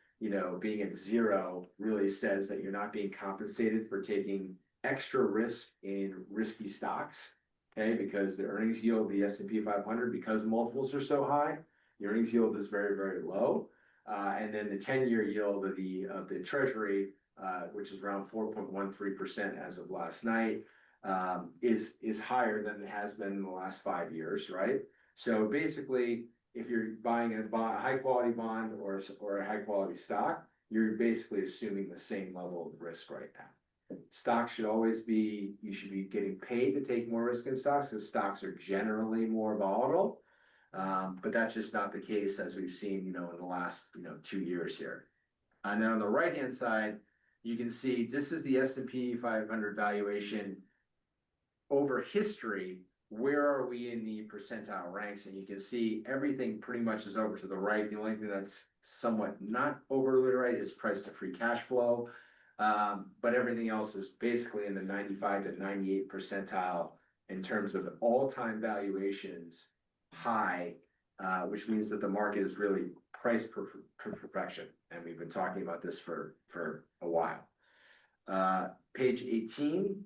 [SPEAKER 8] being at zero really says that you're not being compensated for taking extra risk in risky stocks. Okay, because the earnings yield, the S&P 500, because multiples are so high, the earnings yield is very, very low. And then the 10-year yield of the treasury, which is around 4.13% as of last night, is higher than it has been in the last 5 years, right? So basically, if you're buying a high quality bond or a high quality stock, you're basically assuming the same level of risk right now. Stocks should always be, you should be getting paid to take more risk in stocks, because stocks are generally more volatile. But that's just not the case, as we've seen, in the last, 2 years here. And then on the right-hand side, you can see this is the S&P 500 valuation over history. Where are we in the percentile ranks? And you can see everything pretty much is over to the right. The only thing that's somewhat not overly right is price to free cash flow. But everything else is basically in the 95 to 98 percentile in terms of all-time valuations high, which means that the market is really price perfection. And we've been talking about this for a while. Page 18.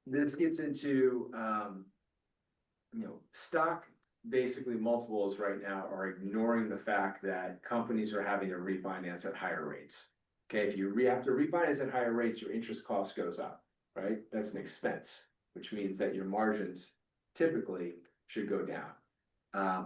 [SPEAKER 8] This gets into, stock basically multiples right now are ignoring the fact that companies are having to refinance at higher rates. Okay, if you have to refinance at higher rates, your interest cost goes up, right? That's an expense, which means that your margins typically should go down.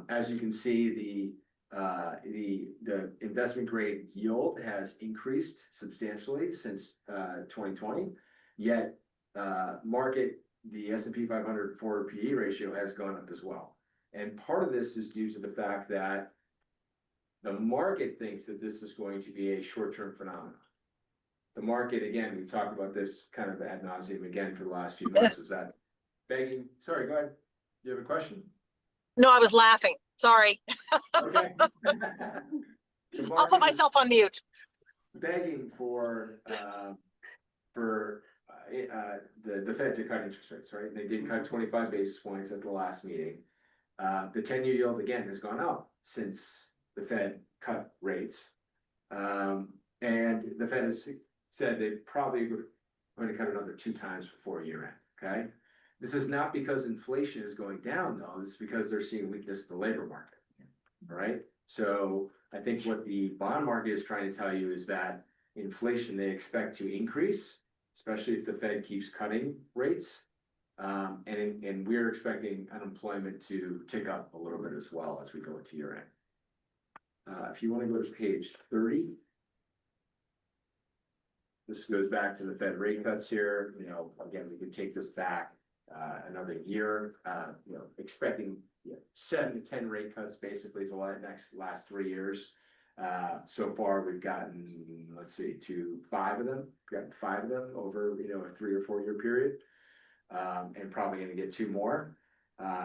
[SPEAKER 8] As you can see, the investment grade yield has increased substantially since 2020, yet the S&P 500 forward PE ratio has gone up as well. And part of this is due to the fact that the market thinks that this is going to be a short-term phenomenon. The market, again, we've talked about this kind of ad nauseum again for the last few months, is that begging, sorry, go ahead. Do you have a question?
[SPEAKER 2] No, I was laughing. Sorry.
[SPEAKER 8] Okay.
[SPEAKER 2] I'll put myself on mute.
[SPEAKER 8] Begging for the Fed to cut interest rates, right? They did cut 25 basis points at the last meeting. The 10-year yield again has gone up since the Fed cut rates. And the Fed has said they probably are going to cut another 2 times before year end. Okay. This is not because inflation is going down, though. It's because they're seeing weakness in the labor market. All right. So I think what the bond market is trying to tell you is that inflation they expect to increase, especially if the Fed keeps cutting rates. And we're expecting unemployment to tick up a little bit as well as we go into year end. If you want to go to page 30, this goes back to the Fed rate cuts here. Again, we could take this back another year, expecting 7 to 10 rate cuts basically for the last 3 years. So far we've gotten, let's see, 5 of them. We've gotten 5 of them over, a 3 or 4 year period. And probably going to get 2 more.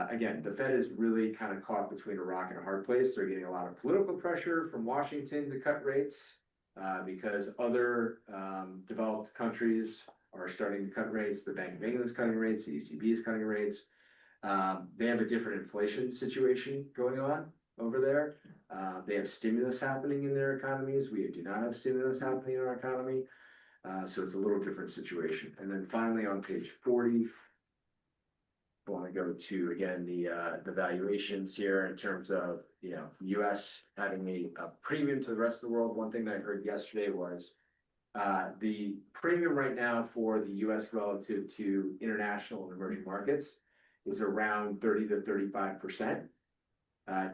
[SPEAKER 8] Again, the Fed is really kind of caught between a rock and a hard place. They're getting a lot of political pressure from Washington to cut rates because other developed countries are starting to cut rates. The Bank of England is cutting rates. The ECB is cutting rates. They have a different inflation situation going on over there. They have stimulus happening in their economies. We do not have stimulus happening in our economy. So it's a little different situation. And then finally on page 40, I want to go to, again, the valuations here in terms of, US having a premium to the rest of the world. One thing that I heard yesterday was The premium right now for the US relative to international and emerging markets is around 30 to 35%.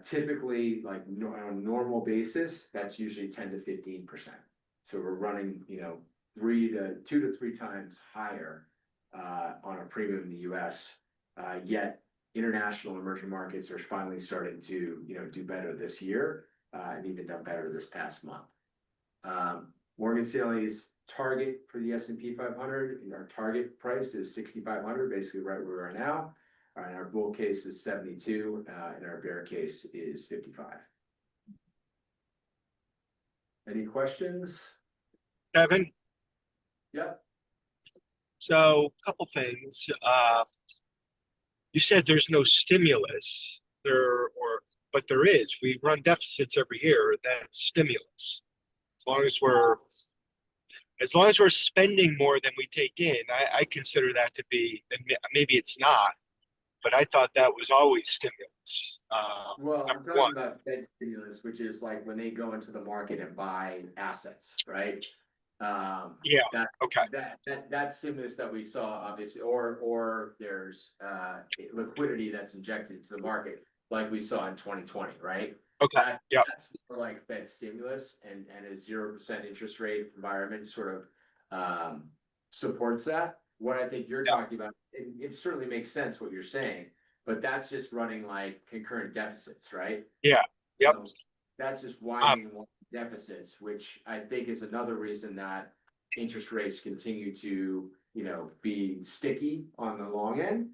[SPEAKER 8] Typically, like on a normal basis, that's usually 10 to 15%. So we're running, 2 to 3 times higher on a premium in the US. Yet international emerging markets are finally starting to, do better this year and even done better this past month. Morgan Stanley's target for the S&P 500, and our target price is 6,500, basically right where we are now. And our bull case is 72, and our bear case is 55. Any questions?
[SPEAKER 10] Kevin,
[SPEAKER 8] Yep.
[SPEAKER 10] so a couple things. You said there's no stimulus but there is. We run deficits every year. That's stimulus. As long as we're spending more than we take in, I consider that to be, maybe it's not, but I thought that was always stimulus.
[SPEAKER 8] Well, I'm
[SPEAKER 10] Number
[SPEAKER 8] talking
[SPEAKER 10] one.
[SPEAKER 8] about Fed stimulus, which is like when they go into the market and buy assets, right?
[SPEAKER 10] Yeah,
[SPEAKER 8] That,
[SPEAKER 10] okay.
[SPEAKER 8] that stimulus that we saw, obviously, or there's liquidity that's injected into the market, like we saw in 2020, right?
[SPEAKER 10] Okay, yeah.
[SPEAKER 8] That's more like Fed stimulus, and a 0% interest rate environment sort of supports that. What I think you're talking about, it certainly makes sense what you're saying, but that's just running like concurrent deficits, right?
[SPEAKER 10] Yeah, yep.
[SPEAKER 8] That's just widening deficits, which I think is another reason that interest rates continue to, be sticky on the long end.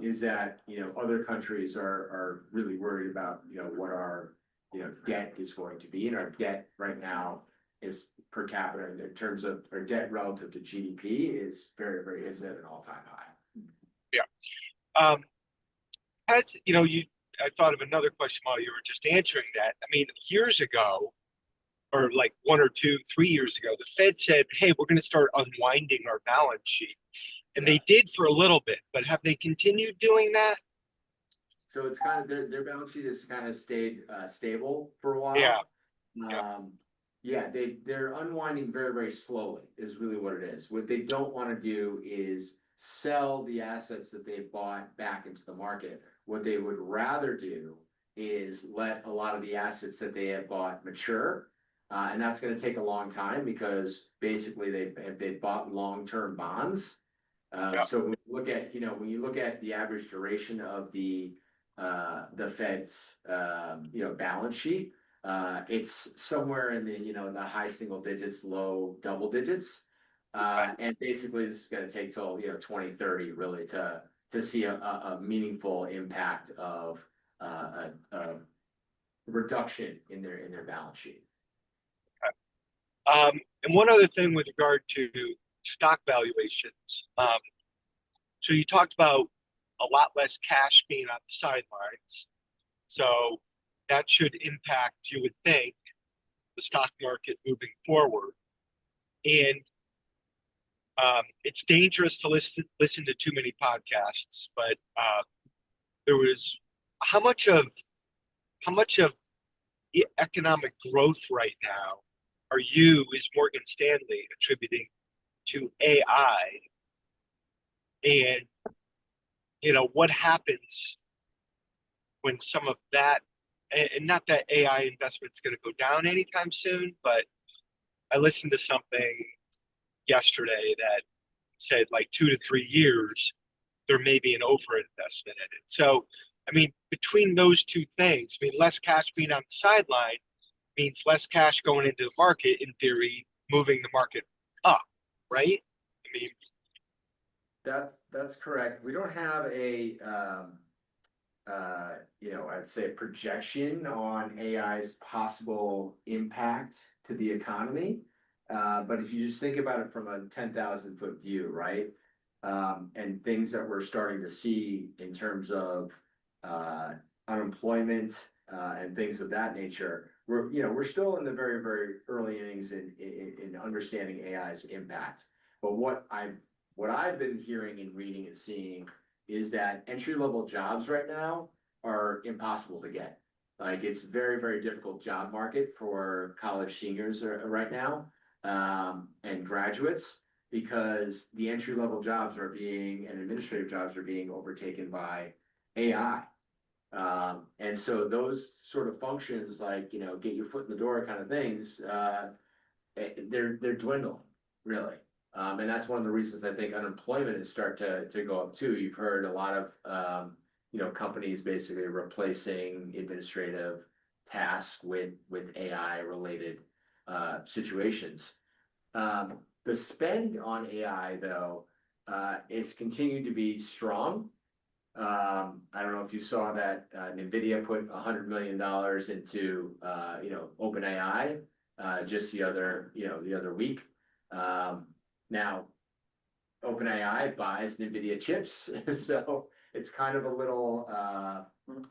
[SPEAKER 8] Is that, other countries are really worried about, what our, debt is going to be. And our debt right now is per capita in terms of our debt relative to GDP is is at an all-time high.
[SPEAKER 10] Yeah. I thought of another question while you were just answering that. I mean, years ago, or like 1 or 2, 3 years ago, the Fed said, hey, we're going to start unwinding our balance sheet. And they did for a little bit, but have they continued doing that?
[SPEAKER 8] So it's kind of, their balance sheet has kind of stayed stable for a while.
[SPEAKER 10] Yeah.
[SPEAKER 8] They're unwinding very, very slowly is really what it is. What they don't want to do is sell the assets that they've bought back into the market. What they would rather do is let a lot of the assets that they have bought mature. And that's going to take a long time because basically they've bought long-term bonds. So when you look at the average duration of the Fed's balance sheet, it's somewhere in the high single digits, low double digits. And basically this is going to take till 2030 really to see a meaningful impact of a reduction in their balance sheet.
[SPEAKER 10] And one other thing with regard to stock valuations. So you talked about a lot less cash being on the sidelines. So that should impact, you would think, the stock market moving forward. And it's dangerous to listen to too many podcasts, but there was how much of economic growth right now is Morgan Stanley attributing to AI? And what happens when some of that, and not that AI investment is going to go down anytime soon, but I listened to something yesterday that said like 2 to 3 years, there may be an overinvestment in it. So, I mean, between those two things, I mean, less cash being on the sideline means less cash going into the market, in theory, moving the market up, right? I mean,
[SPEAKER 8] that's correct. We don't have a I'd say a projection on AI's possible impact to the economy. But if you just think about it from a 10,000-foot view, right? And things that we're starting to see in terms of unemployment and things of that nature, we're still in the very, very early innings in understanding AI's impact. But what I've been hearing and reading and seeing is that entry-level jobs right now are impossible to get. Like it's very, very difficult job market for college seniors right now. and graduates, because the entry-level jobs are being, and administrative jobs are being overtaken by AI. And so those sort of functions, like, you know, get your foot in the door kind of things, they're dwindling, really. And that's one of the reasons I think unemployment is start to go up too. You've heard a lot of, you know, companies basically replacing administrative tasks with AI related situations. The spend on AI though, is continued to be strong. I don't know if you saw that NVIDIA put $100 million into you know, OpenAI just the other week. Now, OpenAI buys NVIDIA chips, so it's kind of a little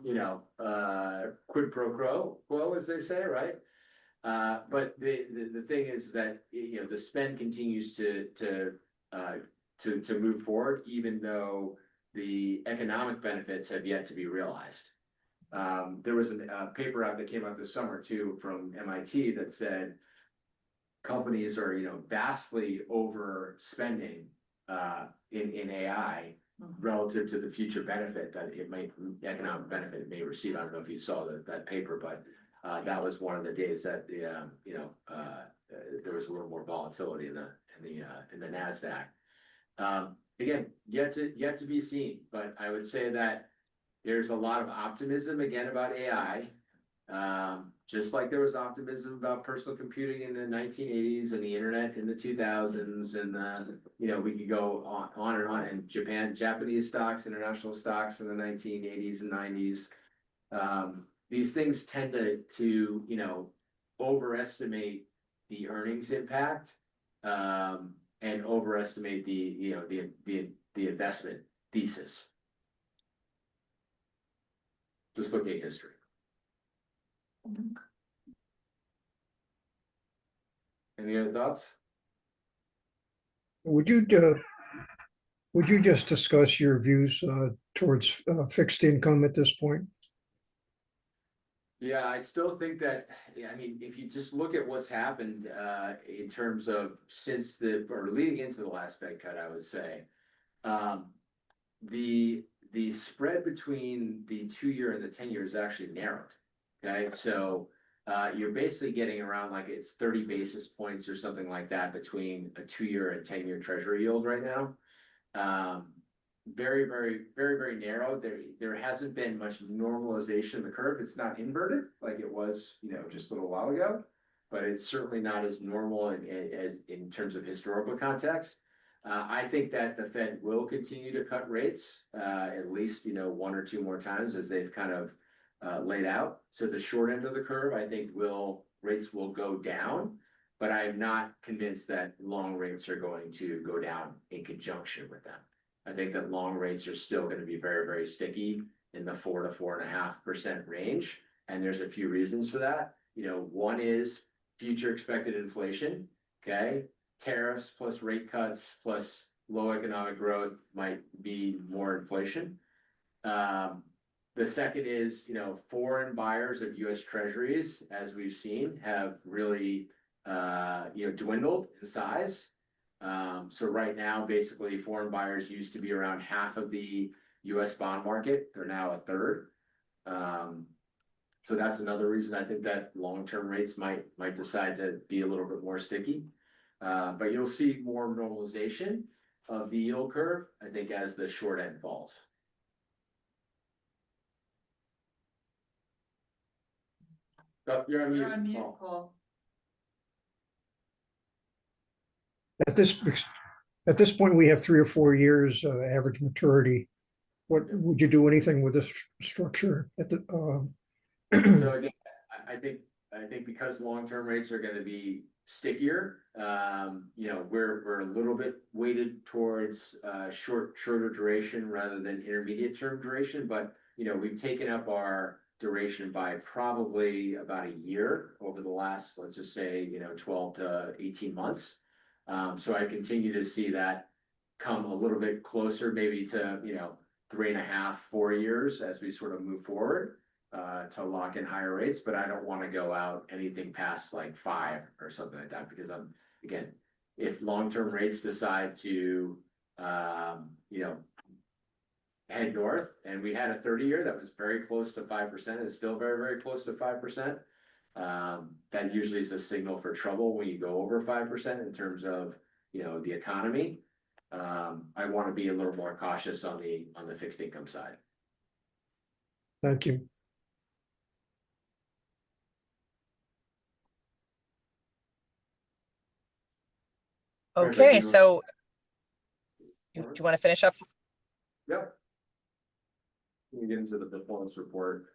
[SPEAKER 8] you know, quid pro quo, as they say, right? But the thing is that, you know, the spend continues to move forward, even though the economic benefits have yet to be realized. There was a paper out that came out this summer too from MIT that said companies are, you know, vastly overspending in AI relative to the future benefit that it might, economic benefit it may receive. I don't know if you saw that paper, but that was one of the days that the you know, there was a little more volatility in the NASDAQ. Again, yet to be seen, but I would say that there's a lot of optimism again about AI. Just like there was optimism about personal computing in the 1980s and the internet in the 2000s, and you know, we could go on and on. And Japanese stocks, international stocks in the 1980s and 90s. These things tend to you know, overestimate the earnings impact, and overestimate the investment thesis. Just look at history. Any other thoughts?
[SPEAKER 11] Would you just discuss your views towards fixed income at this point?
[SPEAKER 8] Yeah, I still think that, yeah, I mean, if you just look at what's happened in terms of since or leading into the last Fed cut, I would say, the spread between the 2-year and the 10-year is actually narrowed. Okay, so you're basically getting around like it's 30 basis points or something like that between a 2-year and 10-year treasury yield right now. Very, very, very, very narrow. There hasn't been much normalization of the curve. It's not inverted like it was, you know, just a little while ago, but it's certainly not as normal as in terms of historical context. I think that the Fed will continue to cut rates at least, you know, 1 or 2 more times as they've kind of laid out. So the short end of the curve, I think rates will go down, but I'm not convinced that long rates are going to go down in conjunction with them. I think that long rates are still going to be very, very sticky in the 4 to 4.5% range. And there's a few reasons for that. You know, one is future expected inflation. Okay. Tariffs plus rate cuts plus low economic growth might be more inflation. The second is, you know, foreign buyers of US Treasuries, as we've seen, have really, you know, dwindled in size. So right now, basically, foreign buyers used to be around half of the US bond market. They're now a third. So that's another reason I think that long-term rates might decide to be a little bit more sticky. But you'll see more normalization of the yield curve, I think, as the short end falls. Oh, you're on mute, Paul.
[SPEAKER 11] At this point, we have 3 or 4 years average maturity. What would you do anything with this structure at the?
[SPEAKER 8] So again, I think because long-term rates are going to be stickier, you know, we're a little bit weighted towards shorter duration rather than intermediate term duration. But you know, we've taken up our duration by probably about a year over the last, let's just say, you know, 12 to 18 months. So I continue to see that come a little bit closer, maybe to, you know, 3.5, 4 years as we sort of move forward to lock in higher rates. But I don't want to go out anything past like 5 or something like that, because again, if long-term rates decide to, you know, head north, and we had a 30-year that was very close to 5%, is still very, very close to 5%. That usually is a signal for trouble when you go over 5% in terms of, you know, the economy. I want to be a little more cautious on the fixed income side.
[SPEAKER 11] Thank you.
[SPEAKER 2] Okay, so do
[SPEAKER 8] Performance?
[SPEAKER 2] you want to finish up?
[SPEAKER 8] Yep. We get into the performance report.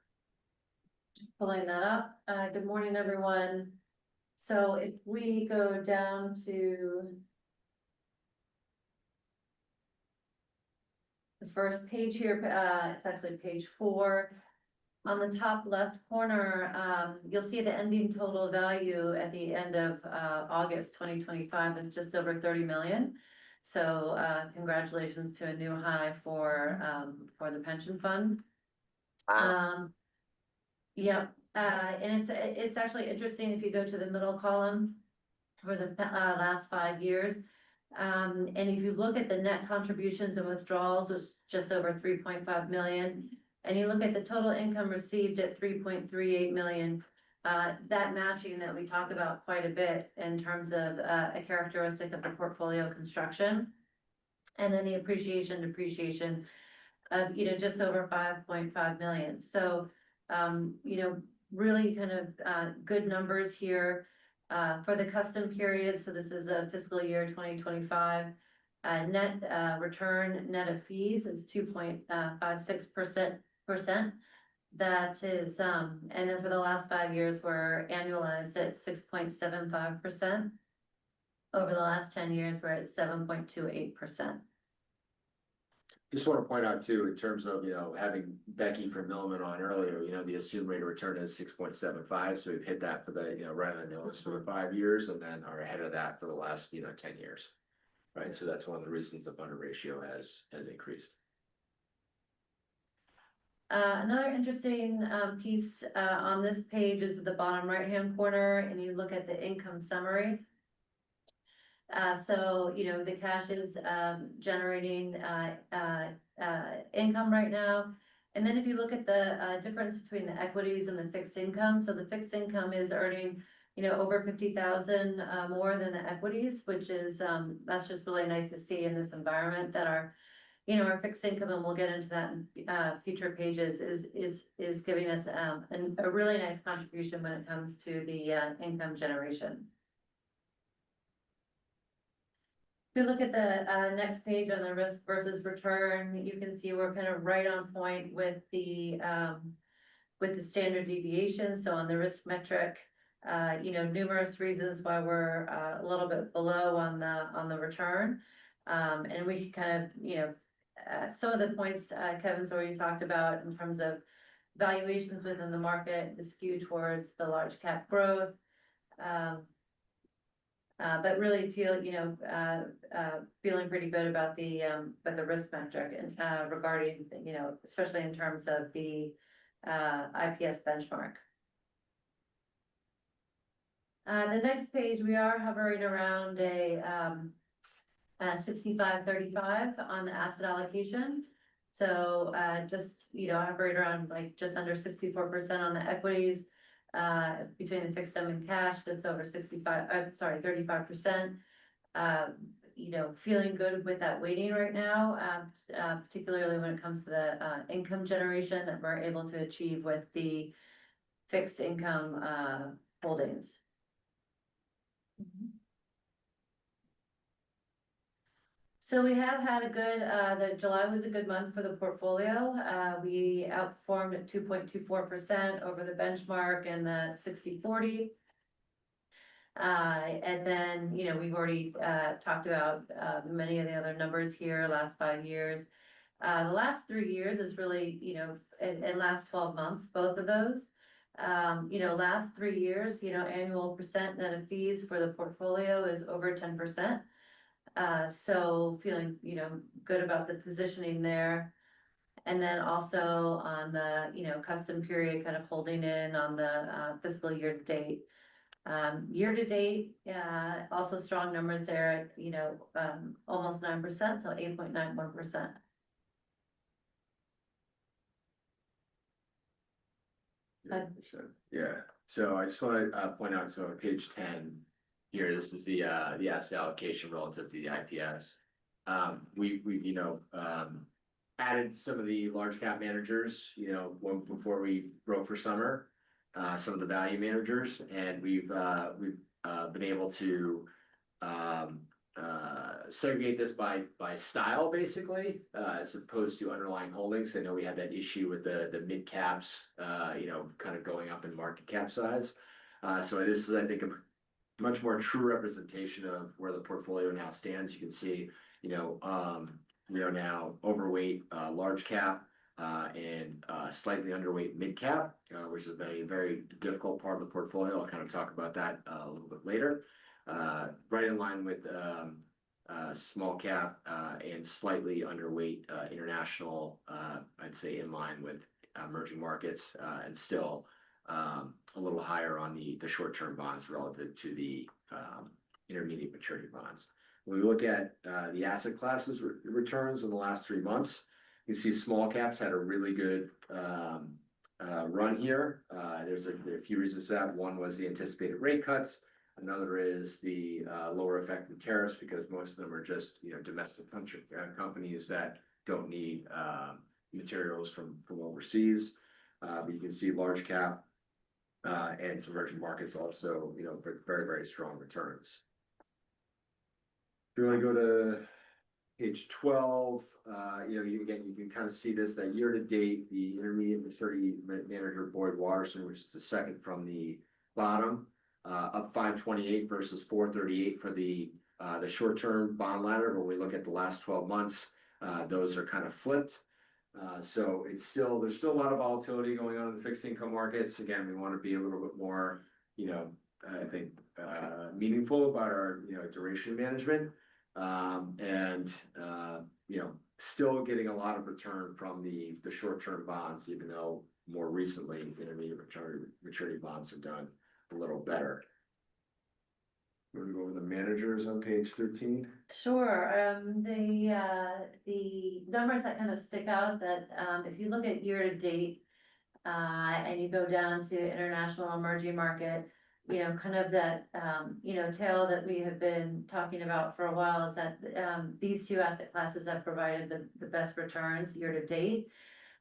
[SPEAKER 12] Just pulling that up. Good morning, everyone. So if we go down to the first page here, it's actually page 4. On the top left corner, you'll see the ending total value at the end of August 2025 is just over 30 million. So congratulations to a new high for the pension fund. Yeah, and it's actually interesting if you go to the middle column for the last 5 years. And if you look at the net contributions and withdrawals, was just over 3.5 million. And you look at the total income received at 3.38 million, that matching that we talk about quite a bit in terms of a characteristic of the portfolio construction. And then the appreciation, depreciation of, you know, just over 5.5 million. So, you know, really kind of good numbers here for the custom period. So this is a fiscal year 2025. Net return net of fees is 2.56%. That is, and then for the last 5 years, we're annualized at 6.75%. Over the last 10 years, we're at 7.28%.
[SPEAKER 8] Just want to point out too, in terms of, you know, having Becky from Milliman on earlier, you know, the assumed rate of return is 6.75. So we've hit that for the, you know, right on the nose for the 5 years, and then are ahead of that for the last, you know, 10 years. Right. So that's one of the reasons the funded ratio has increased.
[SPEAKER 12] Another interesting piece on this page is at the bottom right-hand corner, and you look at the income summary. So, you know, the cash is generating income right now. And then if you look at the difference between the equities and the fixed income, so the fixed income is earning, you know, over 50,000 more than the equities, which is that's just really nice to see in this environment that our, you know, our fixed income, and we'll get into that in future pages, is giving us a really nice contribution when it comes to the income generation. If you look at the next page on the risk versus return, you can see we're kind of right on point with the standard deviation. So on the risk metric, you know, numerous reasons why we're a little bit below on the return. And we kind of, you know, some of the points Kevin's already talked about in terms of valuations within the market, the skew towards the large cap growth. But really feel, you know, feeling pretty good about the risk metric and regarding, you know, especially in terms of the IPS benchmark. The next page, we are hovering around a 65-35 on the asset allocation. So just, you know, hovering around like just under 64% on the equities. Between the fixed income and cash, that's over 35%. You know, feeling good with that weighting right now, particularly when it comes to the income generation that we're able to achieve with the fixed income holdings. So we have had a good, the July was a good month for the portfolio. We outperformed at 2.24% over the benchmark and the 60-40. And then, you know, we've already talked about many of the other numbers here, last 5 years. The last 3 years is really, you know, and last 12 months, both of those. You know, last 3 years, you know, annual percent net of fees for the portfolio is over 10%. So feeling, you know, good about the positioning there. And then also on the, you know, custom period, kind of holding in on the fiscal year to date. Year to date, also strong numbers there, almost 9%, so 8.91%.
[SPEAKER 8] Yeah, so I just want to point out, so on page 10 here, this is the asset allocation relative to the IPS. We've added some of the large cap managers, before we broke for summer, some of the value managers, and we've been able to segregate this by style, basically, as opposed to underlying holdings. I know we had that issue with the mid caps, kind of going up in market cap size. So this is, I think, a much more true representation of where the portfolio now stands. You can see, we are now overweight large cap and slightly underweight mid cap, which is a very, very difficult part of the portfolio. I'll kind of talk about that a little bit later. Right in line with small cap and slightly underweight international, I'd say in line with emerging markets, and still a little higher on the short-term bonds relative to the intermediate maturity bonds. When we look at the asset classes returns in the last 3 months, you see small caps had a really good run here. There are a few reasons for that. One was the anticipated rate cuts. Another is the lower effective tariffs, because most of them are just domestic companies that don't need materials from overseas. But you can see large cap and emerging markets also very, very strong returns. If you want to go to page 12, you can kind of see this, that year to date, the intermediate maturity manager Boyd Watterson, which is the second from the bottom, up 528 versus 438 for the short-term bond ladder. When we look at the last 12 months, those are kind of flipped. So there's still a lot of volatility going on in the fixed income markets. Again, we want to be a little bit more, I think, meaningful about our duration management, and still getting a lot of return from the short-term bonds, even though more recently intermediate maturity bonds have done a little better. We're going to go over the managers on page 13.
[SPEAKER 12] Sure. The numbers that kind of stick out, that if you look at year to date, and you go down to international emerging market, kind of that tail that we have been talking about for a while, is that these two asset classes have provided the best returns year to date.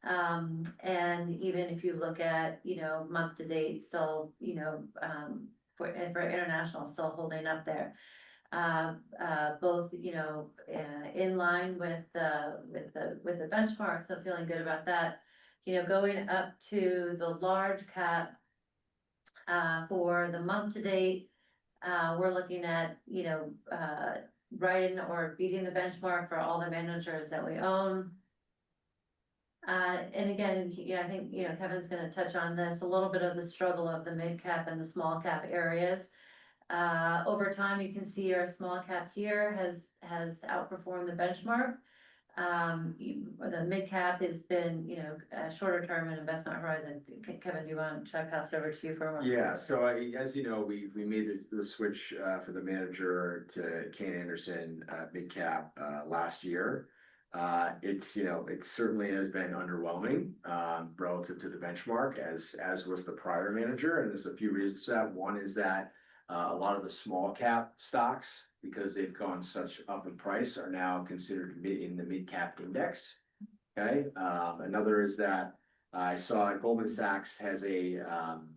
[SPEAKER 12] And even if you look at month to date, still for international, still holding up there. Both in line with the benchmark, so feeling good about that. Going up to the large cap, for the month to date, we're looking at right in or beating the benchmark for all the managers that we own. And again, I think Kevin's going to touch on this, a little bit of the struggle of the mid cap and the small cap areas. Over time, you can see our small cap here has outperformed the benchmark. The mid cap has been a shorter term and investment horizon. Kevin, do you want to pass it over to you for a moment?
[SPEAKER 8] Yeah, so as you know, we made the switch for the manager to Kane Anderson mid cap last year. It certainly has been underwhelming relative to the benchmark, as was the prior manager, and there's a few reasons for that. One is that a lot of the small cap stocks, because they've gone such up in price, are now considered in the mid cap index. Okay. Another is that I saw Goldman Sachs has an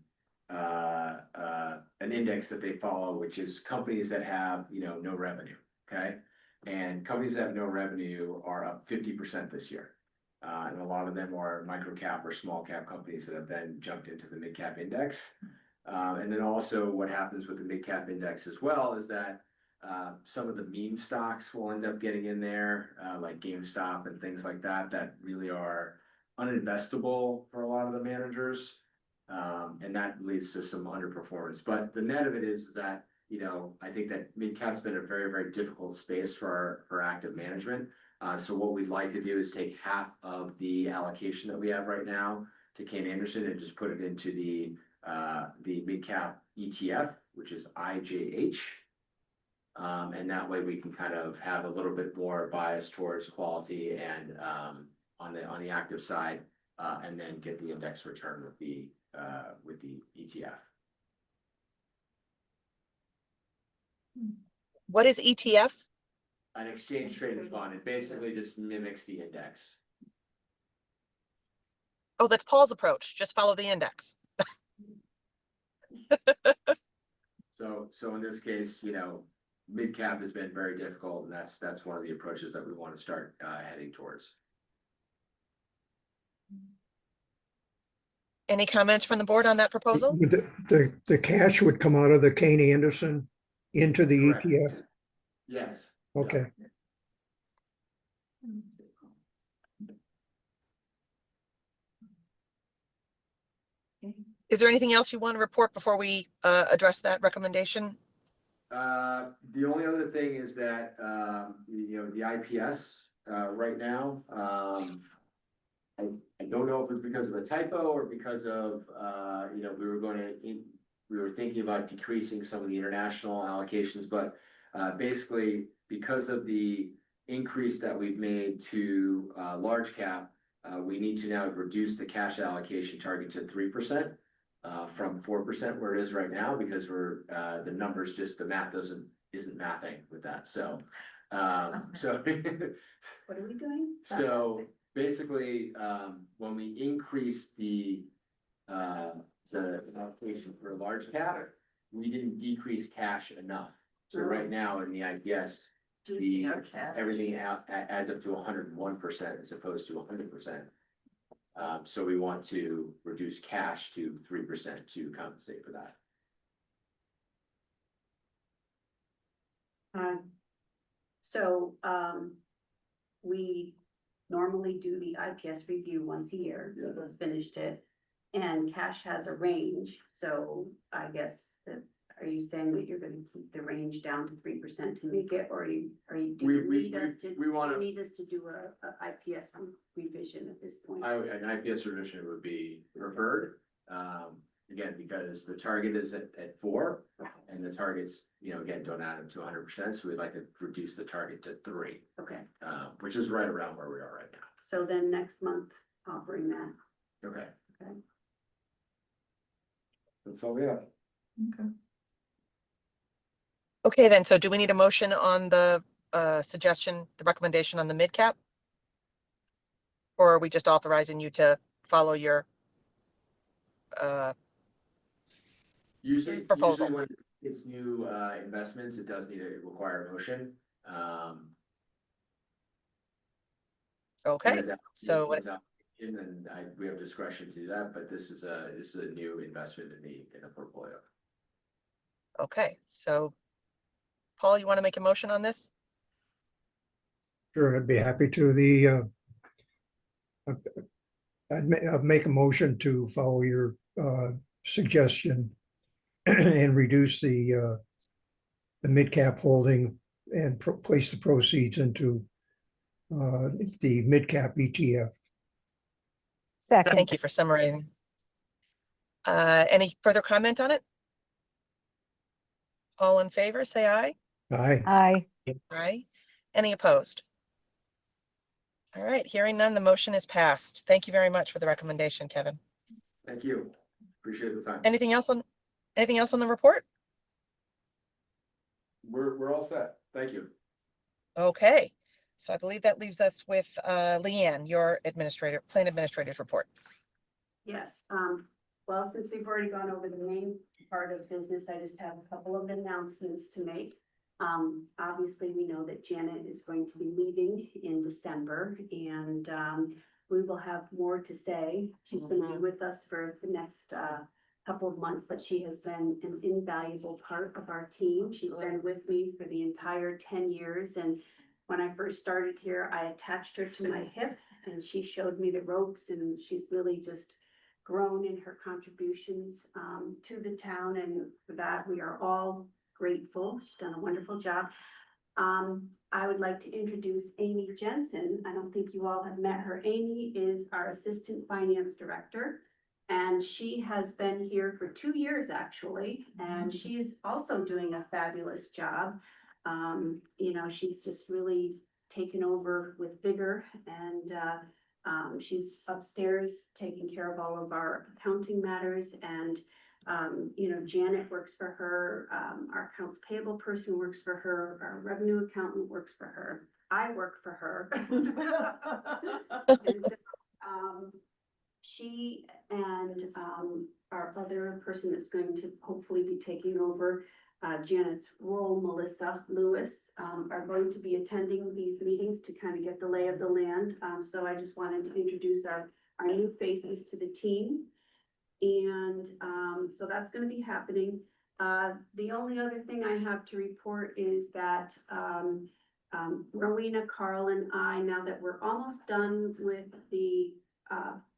[SPEAKER 8] index that they follow, which is companies that have no revenue. Okay. And companies that have no revenue are up 50% this year. And a lot of them are micro cap or small cap companies that have then jumped into the mid cap index. And then also what happens with the mid cap index as well is that some of the meme stocks will end up getting in there, like GameStop and things like that, that really are uninvestable for a lot of the managers. And that leads to some underperformance. But the net of it is that I think that mid cap's been a very, very difficult space for active management. So what we'd like to do is take half of the allocation that we have right now to Kane Anderson and just put it into the mid cap ETF, which is IJH. And that way we can kind of have a little bit more bias towards quality and on the active side, and then get the index return with the ETF.
[SPEAKER 2] What is ETF?
[SPEAKER 8] An exchange traded fund. It basically just mimics the index.
[SPEAKER 2] Oh, that's Paul's approach. Just follow the index.
[SPEAKER 8] So in this case, mid cap has been very difficult, and that's one of the approaches that we want to start heading towards.
[SPEAKER 2] Any comments from the board on that proposal?
[SPEAKER 11] The cash would come out of the Kane Anderson into the
[SPEAKER 8] Correct.
[SPEAKER 11] ETF?
[SPEAKER 8] Yes.
[SPEAKER 11] Okay.
[SPEAKER 2] Is there anything else you want to report before we address that recommendation?
[SPEAKER 8] The only other thing is that, the IPS, right now, I don't know if it's because of a typo or because of, we were thinking about decreasing some of the international allocations, but basically because of the increase that we've made to large cap, we need to now reduce the cash allocation target to 3%. From 4% where it is right now, because we're the numbers, just the math isn't mathing with that. So
[SPEAKER 4] What are we doing?
[SPEAKER 8] so basically, when we increase the allocation for large cap, we didn't decrease cash enough. So right now in the IPS, everything adds up to 101% as opposed to 100%. So we want to reduce cash to 3% to compensate for that.
[SPEAKER 4] We normally do the IPS review once a year.
[SPEAKER 8] Yeah.
[SPEAKER 4] Those finished it. And cash has a range, so I guess are you saying that you're gonna keep the range down to 3% to make it, or do you do you need us to?
[SPEAKER 8] We wanna-
[SPEAKER 4] do you need us to do a IPS revision at this point?
[SPEAKER 8] An IPS revision would be preferred, again, because the target is at 4, and the targets, again, don't add up to 100%, so we'd like to reduce the target to 3,
[SPEAKER 4] Okay,
[SPEAKER 8] which is right around where we are right now.
[SPEAKER 4] so then next month I'll bring that.
[SPEAKER 8] Okay.
[SPEAKER 4] Okay.
[SPEAKER 8] That's all we have.
[SPEAKER 2] Okay, then, so do we need a motion on the suggestion, the recommendation on the mid cap? Or are we just authorizing you to follow your
[SPEAKER 8] Usually
[SPEAKER 2] proposal?
[SPEAKER 8] when it's new investments, it does need to require a motion.
[SPEAKER 2] Okay,
[SPEAKER 8] As
[SPEAKER 2] so
[SPEAKER 8] applications application, and we have discretion to do that, but this is a new investment in the portfolio.
[SPEAKER 2] okay, so Paul, you want to make a motion on this?
[SPEAKER 11] Sure, I'd be happy to. I'd make a motion to follow your suggestion and reduce the mid-cap holding and place the proceeds into the mid-cap ETF.
[SPEAKER 5] Second.
[SPEAKER 2] Thank you for summarizing. Any further comment on it? All in favor, say aye.
[SPEAKER 11] Aye.
[SPEAKER 5] Aye.
[SPEAKER 2] Aye. Any opposed? All right, hearing none, the motion is passed. Thank you very much for the recommendation, Kevin.
[SPEAKER 8] Thank you. Appreciate the time.
[SPEAKER 2] Anything else on the report?
[SPEAKER 8] We're all set. Thank you.
[SPEAKER 2] Okay, so I believe that leaves us with Leanne, your plan administrator's report.
[SPEAKER 4] Yes, well, since we've already gone over the main part of business, I just have a couple of announcements to make. Obviously, we know that Janet is going to be leaving in December, and we will have more to say. She's gonna be with us for the next couple of months, but she has been an invaluable part of our team. She's been with me for the entire 10 years, and when I first started here, I attached her to my hip, and she showed me the ropes, and she's really just grown in her contributions to the town, and for that, we are all grateful. She's done a wonderful job. I would like to introduce Amy Jensen. I don't think you all have met her. Amy is our Assistant Finance Director, And she has been here for 2 years, actually, and she is also doing a fabulous job. You know, she's just really taken over with vigor, and she's upstairs taking care of all of our accounting matters, and you know, Janet works for her, our accounts payable person works for her, our revenue accountant works for her, I work for her. And so, she and our other person that's going to hopefully be taking over Janet's role, Melissa Lewis, are going to be attending these meetings to kind of get the lay of the land. So I just wanted to introduce our new faces to the team. And so that's going to be happening. The only other thing I have to report is that Rowena, Carl, and I, now that we're almost done with the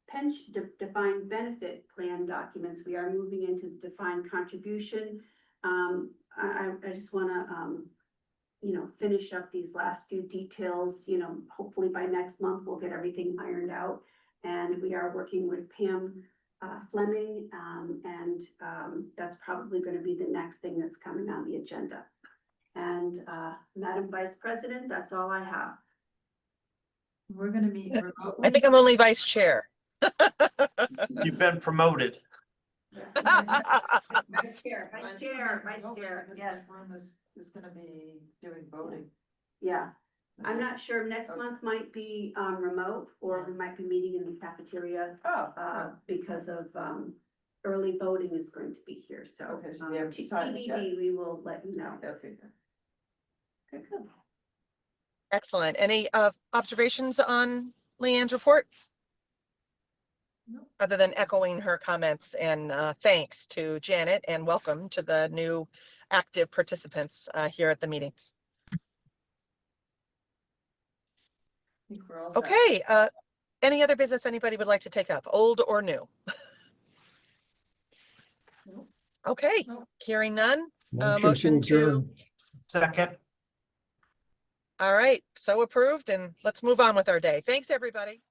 [SPEAKER 4] pension defined benefit plan documents, we are moving into defined contribution. I just want to, you know, finish up these last few details. You know, hopefully by next month we'll get everything ironed out. And we are working with Pam Fleming, and that's probably going to be the next thing that's coming on the agenda. And Madam Vice President, that's all I have.
[SPEAKER 3] We're gonna meet remotely.
[SPEAKER 2] I think I'm only vice chair.
[SPEAKER 7] You've been promoted.
[SPEAKER 4] Vice Chair, Vice Chair, Vice Chair, yes.
[SPEAKER 3] This room is gonna be doing voting.
[SPEAKER 4] Yeah, I'm not sure. Next month might be remote, or we might be meeting in the cafeteria because of early voting is going to be here. So
[SPEAKER 3] Okay, so we have to decide, yeah.
[SPEAKER 4] TBD, we will let you know.
[SPEAKER 3] Okay. Okay, good.
[SPEAKER 2] Excellent. Any observations on Leanne's report?
[SPEAKER 3] No.
[SPEAKER 2] Other than echoing her comments, and thanks to Janet, and welcome to the new active participants here at the meetings.
[SPEAKER 3] I think we're all set.
[SPEAKER 2] Okay, any other business anybody would like to take up, old or new?
[SPEAKER 3] Nope.
[SPEAKER 2] Okay,
[SPEAKER 3] Nope.
[SPEAKER 2] hearing none.
[SPEAKER 11] Motion to adjourn.
[SPEAKER 7] Second.
[SPEAKER 2] All right, so approved, and let's move on with our day. Thanks, everybody.